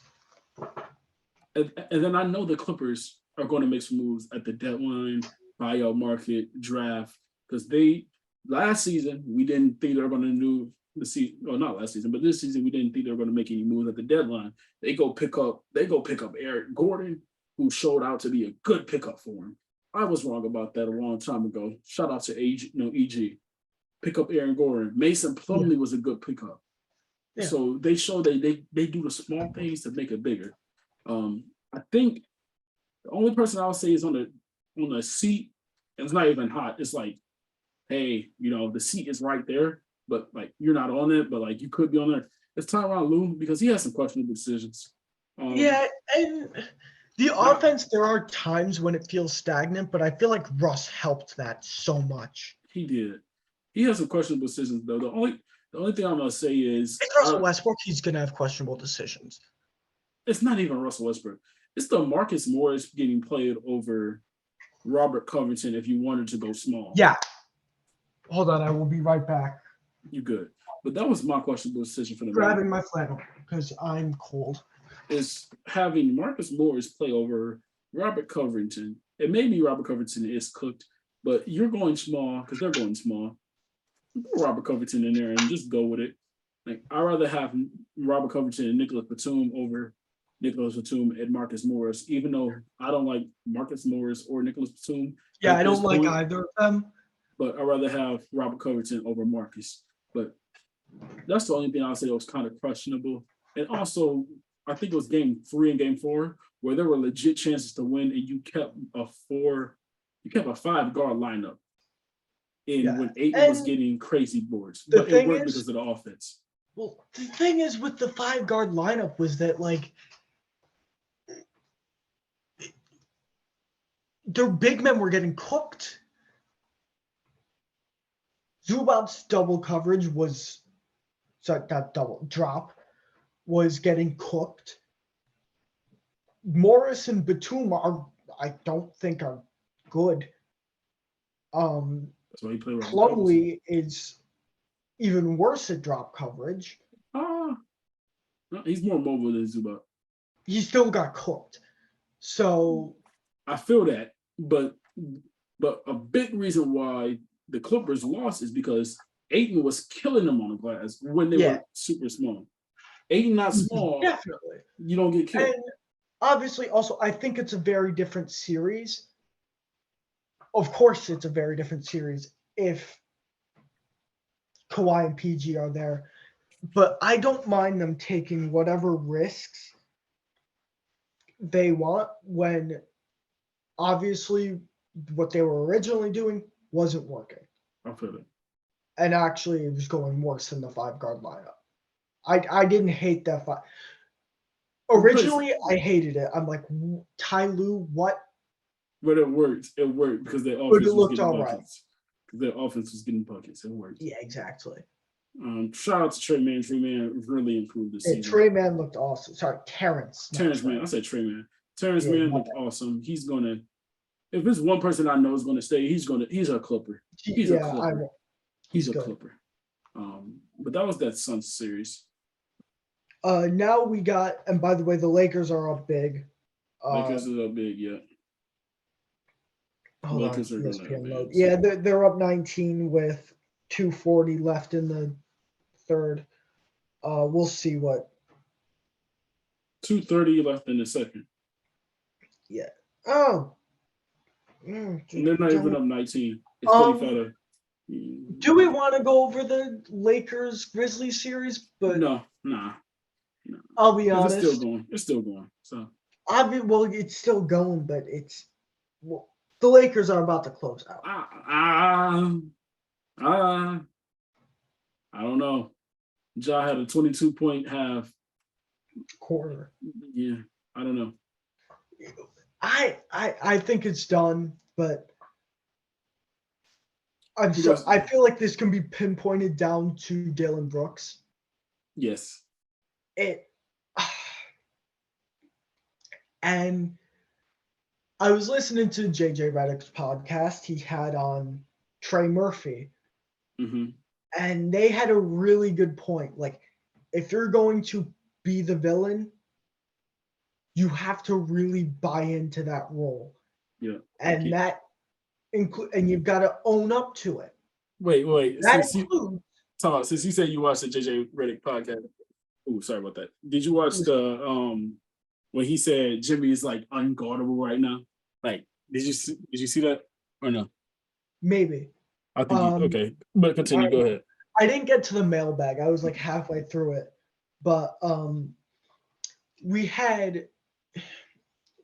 and then I know the Clippers are going to make some moves at the deadline, buyout market, draft, because they last season we didn't think they were going to do the season. Well, not last season, but this season we didn't think they were going to make any moves at the deadline. They go pick up Eric Gordon, who showed out to be a good pickup for him. I was wrong about that a long time ago. Shout out to EG. Pick up Aaron Gordon. Mason Plumlee was a good pickup. Yeah. So they show they do the small things to make it bigger. I think the only person I would say is on the seat, and it's not even hot. It's like, hey, the seat is right there, but like you're not on it, but like you could be on there. It's Tyronn Lue because he has some questionable decisions. Yeah, and the offense, there are times when it feels stagnant, but I feel like Russ helped that so much. He did. He has some questionable decisions though. The only thing I'm gonna say is It's Russell Westbrook. He's gonna have questionable decisions. It's not even Russell Westbrook. It's the Marcus Morris getting played over Robert Covington if you wanted to go small. Yeah. Hold on, I will be right back. You good. But that was my questionable decision for the Grabbing my flannel because I'm cold. Is having Marcus Morris play over Robert Covington. It may be Robert Covington is cooked, but you're going small because they're going small. Put Robert Covington in there and just go with it. Like I'd rather have Robert Covington and Nicholas Batum over Nicholas Batum and Marcus Morris, even though I don't like Marcus Morris or Nicholas Batum. Yeah, I don't like either of them. But I'd rather have Robert Covington over Marcus. But that's the only thing I'll say that was kind of questionable. And also, I think it was game 3 and game 4 where there were legit chances to win, and you kept a 5-guard lineup. When Ayton was getting crazy boards, but it worked because of the offense. Well, the thing is with the 5-guard lineup was that like their big men were getting cooked. Zubac's double coverage was that double drop was getting cooked. Morris and Batum I don't think are good. That's why he played. Plumlee is even worse at drop coverage. No, he's more mobile than Zubac. He still got cooked. So I feel that, but a big reason why the Clippers lost is because Ayton was killing them on the glass when they were super small. Ayton not small, definitely. You don't get killed. And obviously, also, I think it's a very different series. Of course, it's a very different series if Kawhi and PG are there. But I don't mind them taking whatever risks they want when obviously what they were originally doing wasn't working. I feel it. And actually, it was going worse than the 5-guard lineup. I didn't hate that five. Originally, I hated it. I'm like, Ty Lue, what? But it worked. It worked because their But offense it was looked getting all buckets. Because their offense was getting buckets. It worked. Yeah, exactly. Shout out to Trey Man. Trey Man really improved this season. Trey Man looked awesome. Sorry, Terrence. Man. I said Trey Man. Terrence Man looked awesome. He's gonna. If there's one person I know is gonna stay, he's a Clipper. He's a Clipper. He's a Clipper. But that was that Suns series. Now we got, and by the way, the Lakers are up big. Lakers are up big, yeah. Hold Lakers on, ESPN load. Yeah, they're up 19 with 2:40 left in the third. We'll see what. 2:30 left in the second. Yeah. Oh. They're not even up 19. It's 35. Do we want to go over the Lakers Grizzlies series? But no. I'll be honest. It's still going. So. Well, it's still going, but the Lakers are about to close out. I don't know. Ja had a 22-point half. Quarter. Yeah, I don't know. I think it's done, but I feel like this can be pinpointed down to Dillon Brooks. Yes. And I was listening to JJ Redick's podcast. He had on Trey Murphy. Mm-hmm. And they had a really good point. Like, if you're going to be the villain, you have to really buy into that role. Yeah. And and you've got to own up to it. Wait. That Since includes you said you watched the JJ Redick podcast. Oh, sorry about that. Did you watch the when he said Jimmy is like unguardable right now? Like, did you see that or no? maybe. I think okay, but continue. Go ahead. I didn't get to the mailbag. I was like halfway through it, but we had,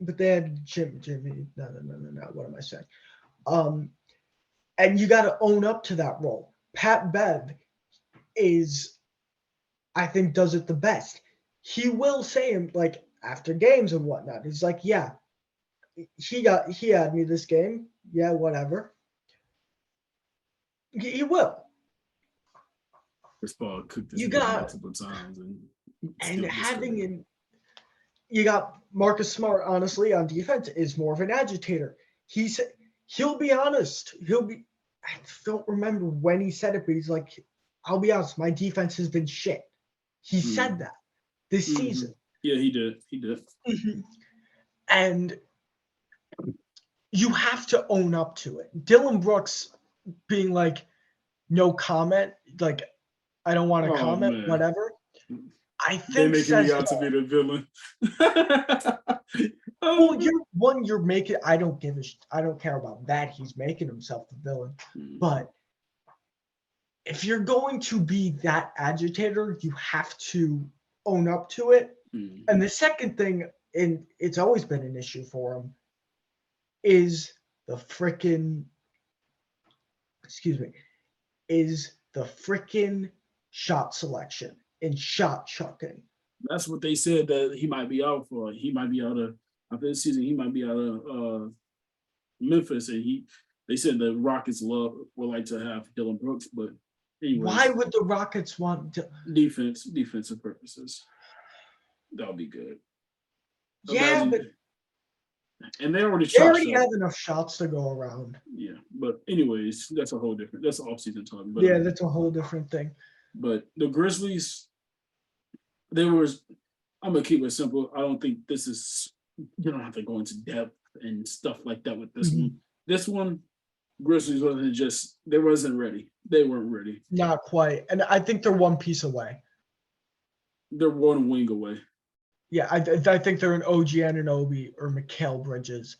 but they had Jimmy. No. What am I saying? And you got to own up to that role. Pat Bev I think, does it the best. He will say him like after games and whatnot. He's like, yeah, he had me this game. Yeah, whatever. He will. Chris Paul cooked this You man got multiple times and having you got Marcus Smart, honestly, on defense is more of an agitator. He'll be honest. I don't remember when he said it, but he's like, I'll be honest, my defense has been shit. He said that this season. Yeah, he did. And you have to own up to it. Dylan Brooks being like, no comment, like, I don't want to comment, man. whatever. I think they're making me out to be the villain. Well, you're making. I don't care about that. He's making himself the villain. But if you're going to be that agitator, you have to own up to it. And the second thing, and it's always been an issue for him, is the freaking shot selection and shot chucking. That's what they said that he might be out for. He might be out of after this season. He might be out of Memphis, and they said the Rockets would like to have Dylan Brooks, but anyways, why would the Rockets want defensive purposes? That'll be good. Yeah, but and they already have enough shots to go around. Yeah, but anyways, that's off-season talk. But, yeah, that's a whole different thing. But the Grizzlies, I'm gonna keep it simple. I don't think this is. You don't have to go into depth and stuff like that with this one. This one, Grizzlies wasn't ready. They weren't ready. Not quite, and I think they're one piece away. They're one wing away. Yeah, I think they're an OG Anunoby or Mikal Bridges.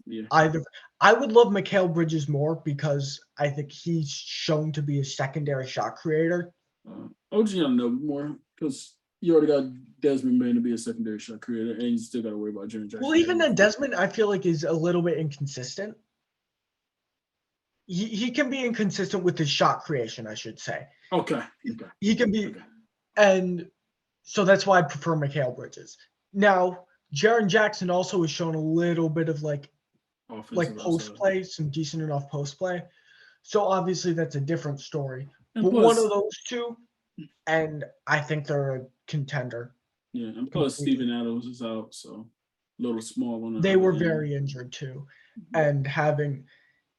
Yeah. I would love Mikal Bridges more because I think he's shown to be a secondary shot creator. OG Anunoby more because you already got Desmond Bain to be a secondary shot creator, and you still got to worry about Jaren Jackson. Well, even then, Desmond, I feel like is a little bit inconsistent. He can be inconsistent with his shot creation, I should say. Okay. He can be, and so that's why I prefer Mikal Bridges. Now, Jaren Jackson also has shown a little bit of like post play, some decent enough post play. So obviously that's a different story. But one of those two, and I think they're a contender. Yeah, and plus Steven Adams is out, so a little small on. They were very injured too, and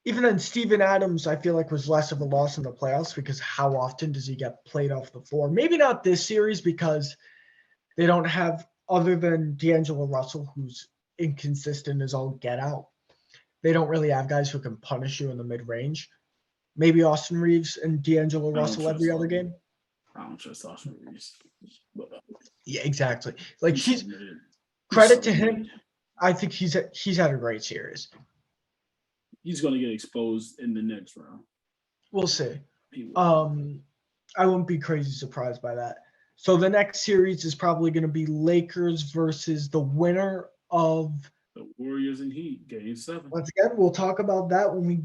even then Steven Adams, I feel like was less of a loss in the playoffs because how often does he get played off the floor? Maybe not this series because they don't have, other than D'Angelo Russell, who's inconsistent as all get out. They don't really have guys who can punish you in the mid-range. Maybe Austin Reeves and D'Angelo Russell every other game. I don't trust Austin Reeves. Yeah, exactly. Like credit to him. I think he's had a great series. He's going to get exposed in the next round. We'll see. I wouldn't be crazy surprised by that. So the next series is probably going to be Lakers versus the winner of the Warriors and Heat, Game 7. Once again, we'll talk about that when we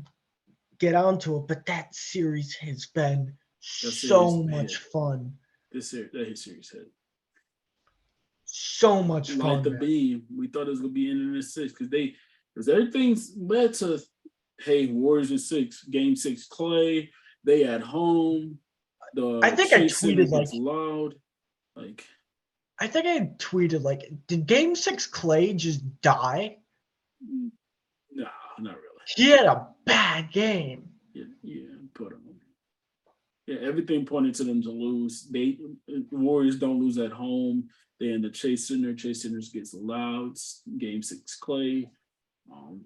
get onto it. But that series has been so much fun. That series hit. So much fun. Like the beam. We thought it was going to be in the 6 because everything's led to, hey, Warriors in 6, Game 6 Clay. They at home. I think I tweeted loud. I think I tweeted did Game 6 Clay just die? No, not really. He had a bad game. Yeah, put him. Yeah, everything pointed to them to lose. The Warriors don't lose at home. They in the Chase Center. Chase Center gets loud. Game 6 Clay. Um,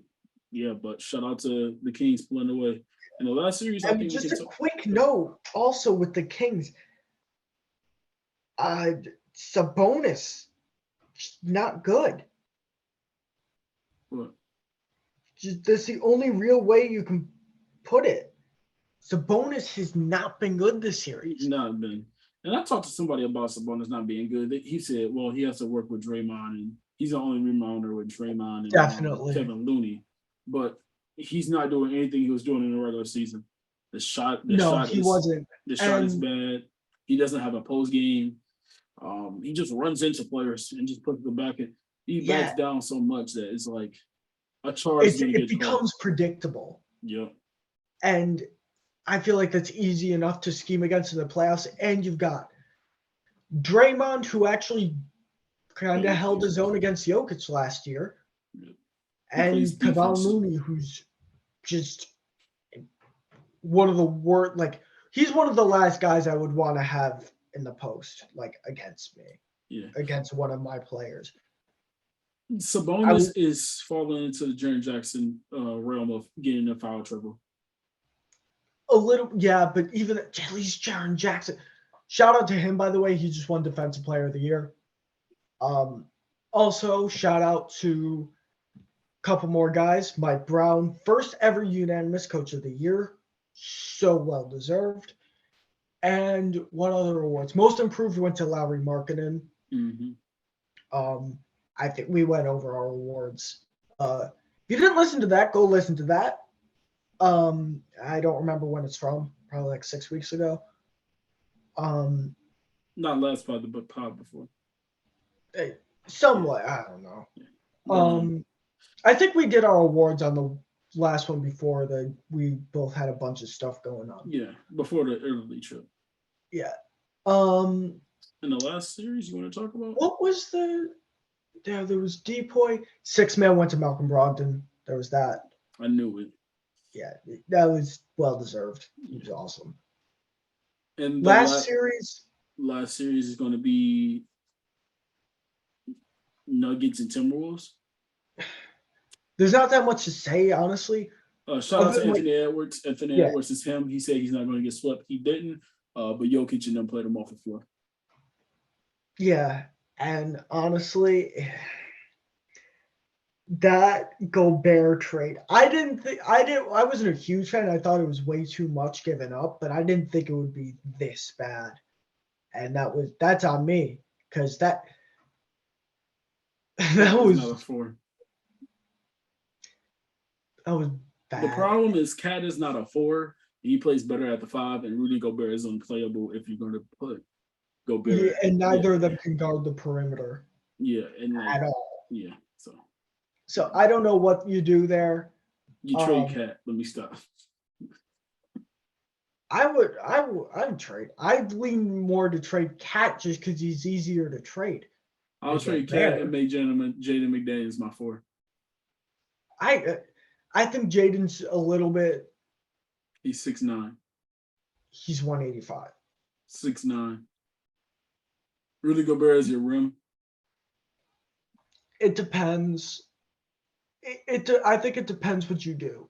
yeah, but shout out to the Kings pulling away. In the last series, I And think we just can a talk. quick note also with the Kings, uh, Sabonis, not good. What? That's the only real way you can put it. Sabonis has not been good this He's series. not been. And I talked to somebody about Sabonis not being good. He said, well, he has to work with Draymond, and he's the only rebounder with Draymond and Definitely. Kevin Looney. But he's not doing anything he was doing in the regular season. No, he wasn't. The shot is And bad. He doesn't have a post game. He just runs into players and just puts the back in. He backs yeah, down so much that it's like a charge didn't it get called. becomes predictable. Yeah. And I feel like that's easy enough to scheme against in the playoffs. And you've got Draymond, who actually kind of Plays held his defense. own against Jokic last year, Yeah. He plays and Kevon defense. Looney, who's just one of the worst. Like, he's one of the last guys I would want to have in the post, like against me, Yeah. against one of my players. Sabonis is falling into the Jaren Jackson realm of getting in foul trouble. A little, yeah, but even at least Jaren Jackson. Shout out to him, by the way. He just won Defensive Player of the Year. Also, shout out to a couple more guys. Mike Brown, first ever unanimous Coach of the Year. So well deserved. And what other awards? Most Improved went to Lowry Markkinen. Mm-hmm. I think we went over our awards. If you didn't listen to that, go listen to that. I don't remember when it's from. Probably like 6 weeks ago. Not last pod, but pod before. Somewhat, I don't know. Yeah. I think we did our awards on the last one before that we both had a bunch of stuff going on. Yeah, before the early trip. Yeah. In the last series, you want to talk about? What was there was Depoy. 6-man went to Malcolm Brogdon. There was that. I knew it. Yeah, that was well deserved. He was awesome. And the last series is going to be Nuggets and Timberwolves. There's not that much to say, honestly. Shout out to Anthony Edwards. Anthony Edwards is him. He said he's not going to get swept. He didn't. But Jokic and them played him off the floor. Yeah, and honestly, that Gobert trade, I wasn't a huge fan. I thought it was way too much given up, but I didn't think it would be this bad. And that's on me, because that was not a 4. That was bad. The problem is Cat is not a 4. He plays better at the 5, and Rudy Gobert is unplayable if you're going to put Gobert. Yeah, and neither of them can guard the perimeter. Yeah, and at all. Yeah, so I don't know what you do there. You trade Cat. Let me stop. I would trade. I'd lean more to trade Cat just because he's easier to trade. I'll trade Cat and make Jaden McDaniels my 4. I think Jaden's a little bit. He's 6'9". He's 185. 6'9". Rudy Gobert is your rim. It depends. I think it depends what you do.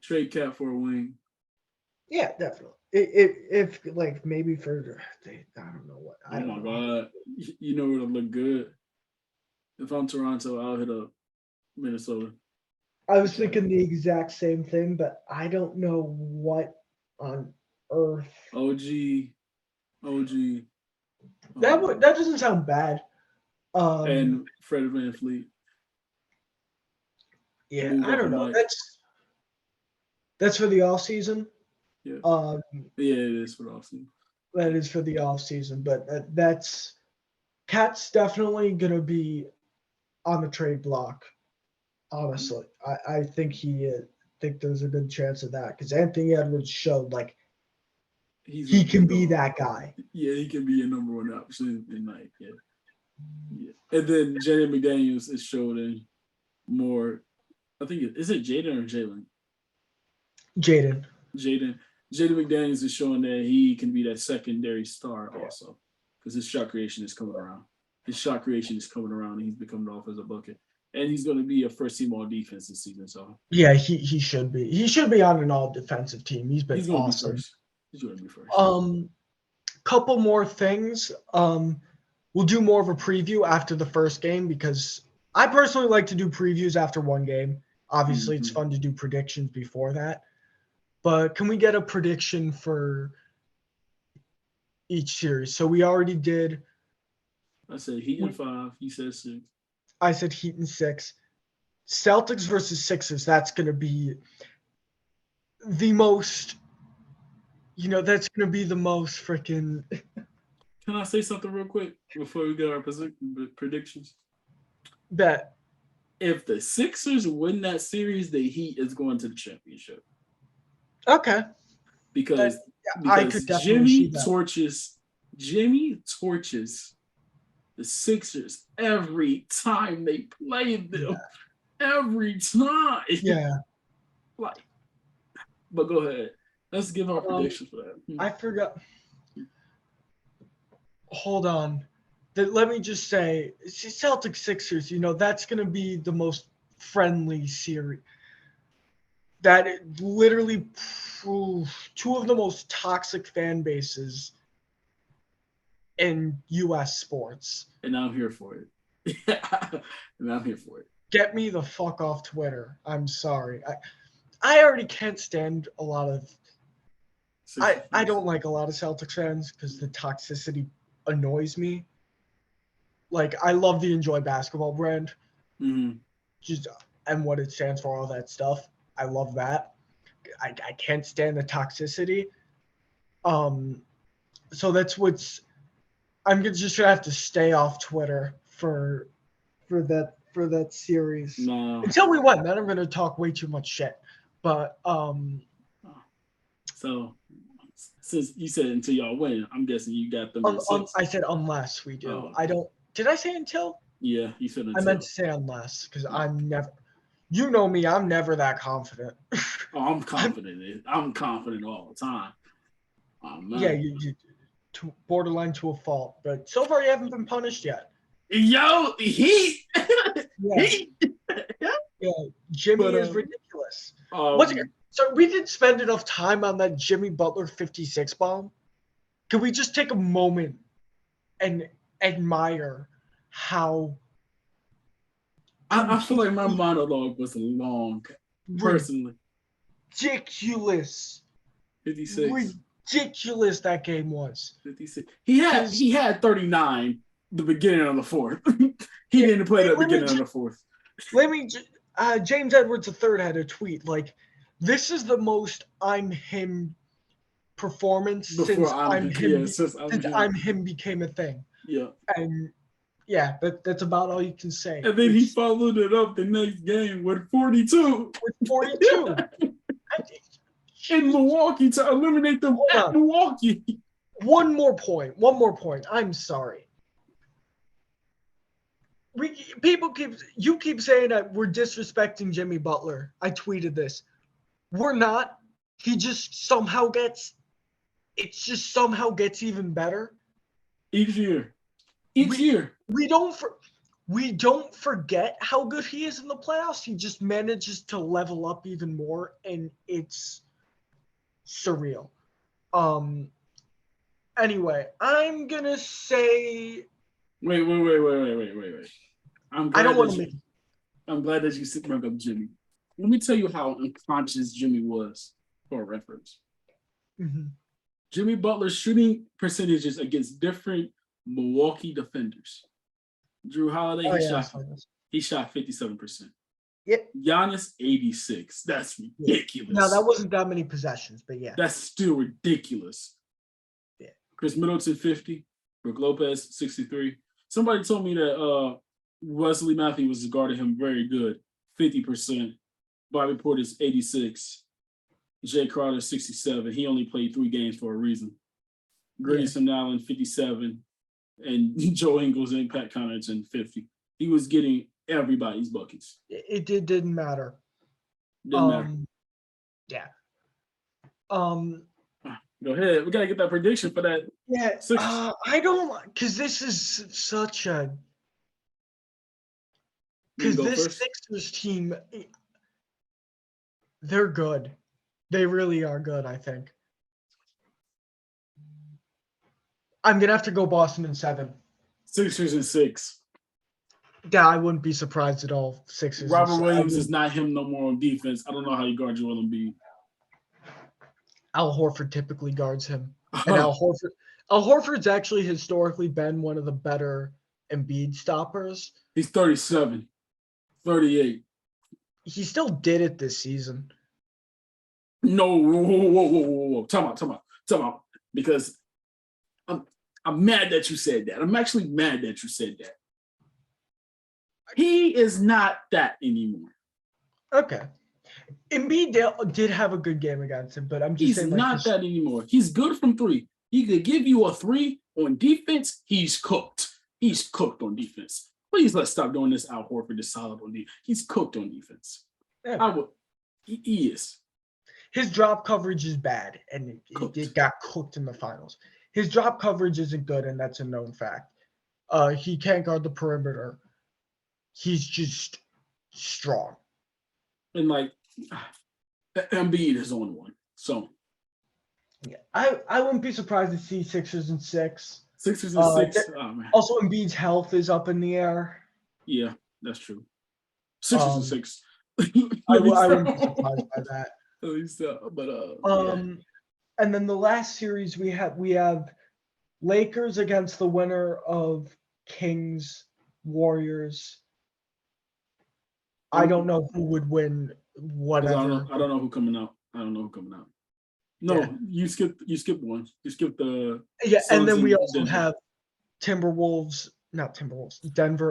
Trade Cat for a wing. Yeah, definitely. If like maybe for I don't know what. Oh my god, you know it'll look good. If I'm Toronto, I'll hit up Minnesota. I was thinking the exact same thing, but I don't know what on earth. OG. That doesn't sound bad. And Fred VanVleet. Yeah, I don't know. That's for the off season. Yeah. Yeah, it is for the off season. That is for the off season, but that's Cat's definitely gonna be on the trade block. Honestly, I think think there's a good chance of that because Anthony Edwards showed like he can be that guy. Yeah, he can be a number 1 option in night. Yeah. And then Jaden McDaniels is showed in more. I think is it Jaden or Jalen? Jaden. Jaden McDaniels is showing that he can be that secondary star also, because his shot creation is coming around. His shot creation is coming around, and he's becoming an offensive bucket. And he's going to be a first team all defense this season. So yeah, he should be. He should be on an all defensive team. He's been going awesome. to be first. He's going to be first. Couple more things. We'll do more of a preview after the first game because I personally like to do previews after one game. Obviously, it's fun to do predictions before that. But can we get a prediction for each series? So we already did. I said Heat in 5. You said 6. I said Heat in 6. Celtics versus Sixers. That's going to be the most. That's going to be the most freaking. Can I say something real quick before we get our predictions? Bet. If the Sixers win that series, the Heat is going to the championship. Okay. Because I could definitely see that. Jimmy torches the Sixers every time they play them. Yeah. Every time. Yeah. But go ahead. Let's give our predictions for that. I forgot. Hold on. Let me just say, Celtics Sixers, that's going to be the most friendly series. That literally two of the most toxic fan bases in U.S. sports. And I'm here for it. Get me the fuck off Twitter. I'm sorry. I already can't stand a lot of. I don't like a lot of Celtics fans because the toxicity annoys me. Like, I love the Enjoy Basketball brand. Mm-hmm. And what it stands for, all that stuff. I love that. I can't stand the toxicity. So that's what's. I'm just gonna have to stay off Twitter for that series. No. Until we win, then I'm gonna talk way too much shit. But So since you said until y'all win, I'm guessing you got them. I said unless we do. I don't. Did I say until? Yeah, you said until. I meant to say unless because I'm never. You know me, I'm never that confident. I'm confident. I'm confident all the time. Yeah, you borderline to a fault, but so far you haven't been punished yet. Yo, Heat. Yeah. Yeah, Jimmy is ridiculous. So we didn't spend enough time on that Jimmy Butler 56 bomb. Can we just take a moment and admire how I feel like my monologue was long, personally. Ridiculous. 56. Ridiculous that game was. 56. He had 39 the beginning of the fourth. He didn't play the beginning of the fourth. James Edwards III had a tweet like, "This is the most I'm him performance since I'm him became a thing." Yeah. And yeah, that's about all you can say. And then he followed it up the next game with 42. With 42. In Milwaukee to eliminate them at Milwaukee. One more point. I'm sorry. You keep saying that we're disrespecting Jimmy Butler. I tweeted this. We're not. He just somehow gets even better. Each year. We don't forget how good he is in the playoffs. He just manages to level up even more, and it's surreal. Anyway, I'm gonna say. Wait. I'm glad that you brought up Jimmy. Let me tell you how unconscious Jimmy was, for reference. Mm-hmm. Jimmy Butler's shooting percentages against different Milwaukee defenders. Drew Holiday, he shot 57%. Yep. Giannis, 86. That's ridiculous. No, that wasn't that many possessions, but yeah. That's still ridiculous. Yeah. Chris Middleton, 50. Brook Lopez, 63. Somebody told me that Wesley Matthews was guarding him very good, 50%. Bobby Portis, 86. Jay Crowder, 67. He only played 3 games for a reason. Grayson Allen, 57. And Joe Ingles and Pat Connaughton, 50. He was getting everybody's buckets. It didn't matter. Didn't matter. Yeah. Go ahead. We gotta get that prediction for that. Yeah, Six. I don't, because this is such a, You can because go this first. Sixers team, they're good. They really are good, I think. I'm going to have to go Boston in 7. Sixers and 6. Yeah, I wouldn't be surprised at all. Sixers and Robert 6. Williams is not him no more on defense. I don't know how you guard Joel Embiid. Al Horford typically guards him. And Al Horford's actually historically been one of the better Embiid stoppers. He's 37, 38. He still did it this season. No, whoa. Time out. Because I'm mad that you said that. I'm actually mad that you said that. He is not that anymore. Okay. Embiid did have a good game against him, but I'm just saying, He's not that anymore. He's good from 3. He could give you a 3 on defense. He's cooked. He's cooked on defense. Please let's stop doing this. Al Horford is solid on defense. He's cooked on defense. Yeah. He is. His drop coverage is bad, and it got cooked in the finals. His drop coverage isn't good, and that's a known fact. He can't guard the perimeter. He's just strong. And like Embiid is on one. So yeah, I wouldn't be surprised to see Sixers and 6. Sixers and 6. Oh, man. Also, Embiid's health is up in the air. Yeah, that's true. Sixers and 6. I wouldn't be surprised by that. At least, but and then the last series we have Lakers against the winner of Kings Warriors. I don't know who would win. Whatever. I don't know who coming out. No, yeah. you skipped one. You skipped the Suns, and then we also have Denver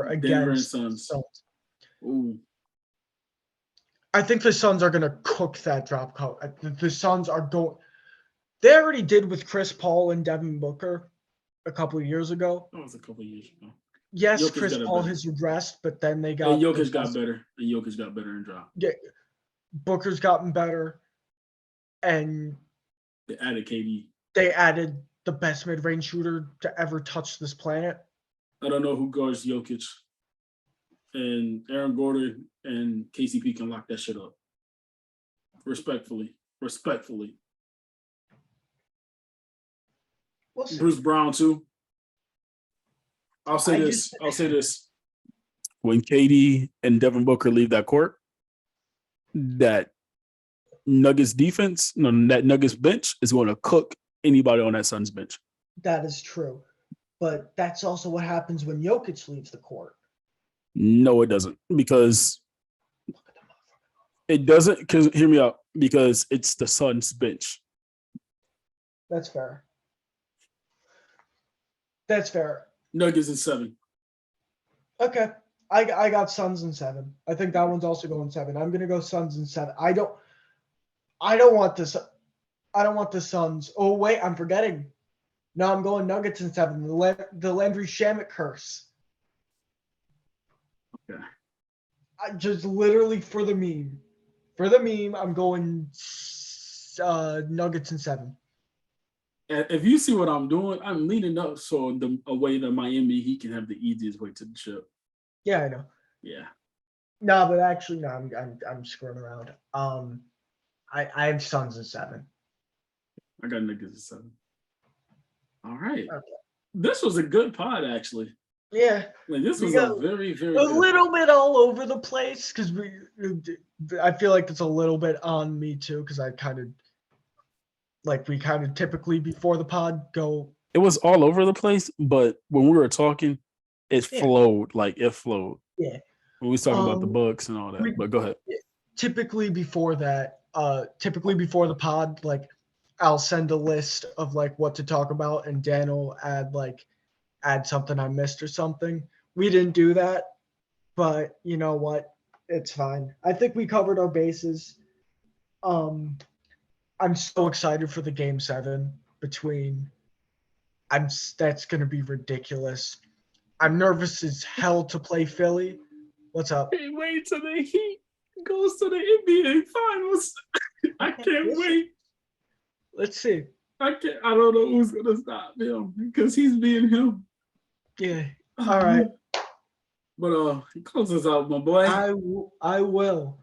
against Suns. Ooh. I think the Suns are going to cook that drop cover. The Suns are going. They already did with Chris Paul and Devin Booker a couple of years ago. That was a couple of years ago. Yes, Jokic Chris Paul has regressed, but then they got. And Jokic got better. And Jokic got better in drop. Yeah, Booker's gotten better, and they added KD. They added the best mid-range shooter to ever touch this planet. I don't know who guards Jokic. And Aaron Gordon and KCP can lock that shit up. Respectfully. Bruce Brown too. I'll say this. When KD and Devin Booker leave that court, that Nuggets defense, that Nuggets bench is going to cook anybody on that Suns bench. That is true. But that's also what happens when Jokic leaves the court. No, it doesn't. Because it doesn't. Because hear me out. Because it's the Suns bench. That's fair. Nuggets in 7. Okay, I got Suns in 7. I think that one's also going 7. I'm gonna go Suns in 7. I don't want this. I don't want the Suns. Oh wait, I'm forgetting. No, I'm going Nuggets in 7. The Landry Shamet curse. Okay. I just literally for the meme. I'm going Nuggets in 7. If you see what I'm doing, I'm leaning up so away to Miami, he can have the easiest way to the chip. Yeah, I know. Yeah. No, but actually, no, I'm screwing around. I have Suns in 7. I got Nuggets in 7. All right. Okay. This was a good pod, actually. Yeah. Like, this was a very, very a little bit all over the place because I feel like it's a little bit on me too because we kind of typically before the pod go. It was all over the place, but when we were talking, it flowed. Yeah. When we was talking about the books and all that. But go ahead. Typically before the pod, I'll send a list of what to talk about, and Dan will add something I missed or something. We didn't do that, but you know what? It's fine. I think we covered our bases. I'm so excited for the Game 7 between. That's going to be ridiculous. I'm nervous as hell to play Philly. What's up? Can't wait till the Heat goes to the NBA Finals. I can't wait. Let's see. I can't. I don't know who's gonna stop him because he's being him. Yeah. All right. But close us out, my boy. I will.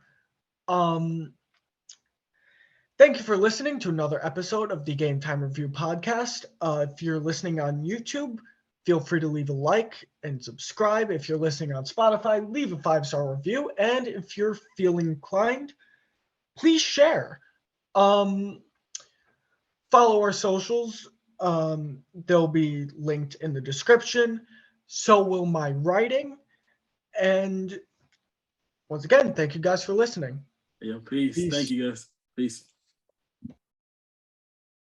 Thank you for listening to another episode of the Game Time Review podcast. If you're listening on YouTube, feel free to leave a like and subscribe. If you're listening on Spotify, leave a 5-star review. And if you're feeling inclined, please share. Follow our socials. They'll be linked in the description. So will my writing. And once again, thank you guys for listening. Yeah, peace. Thank Peace. you guys. Peace.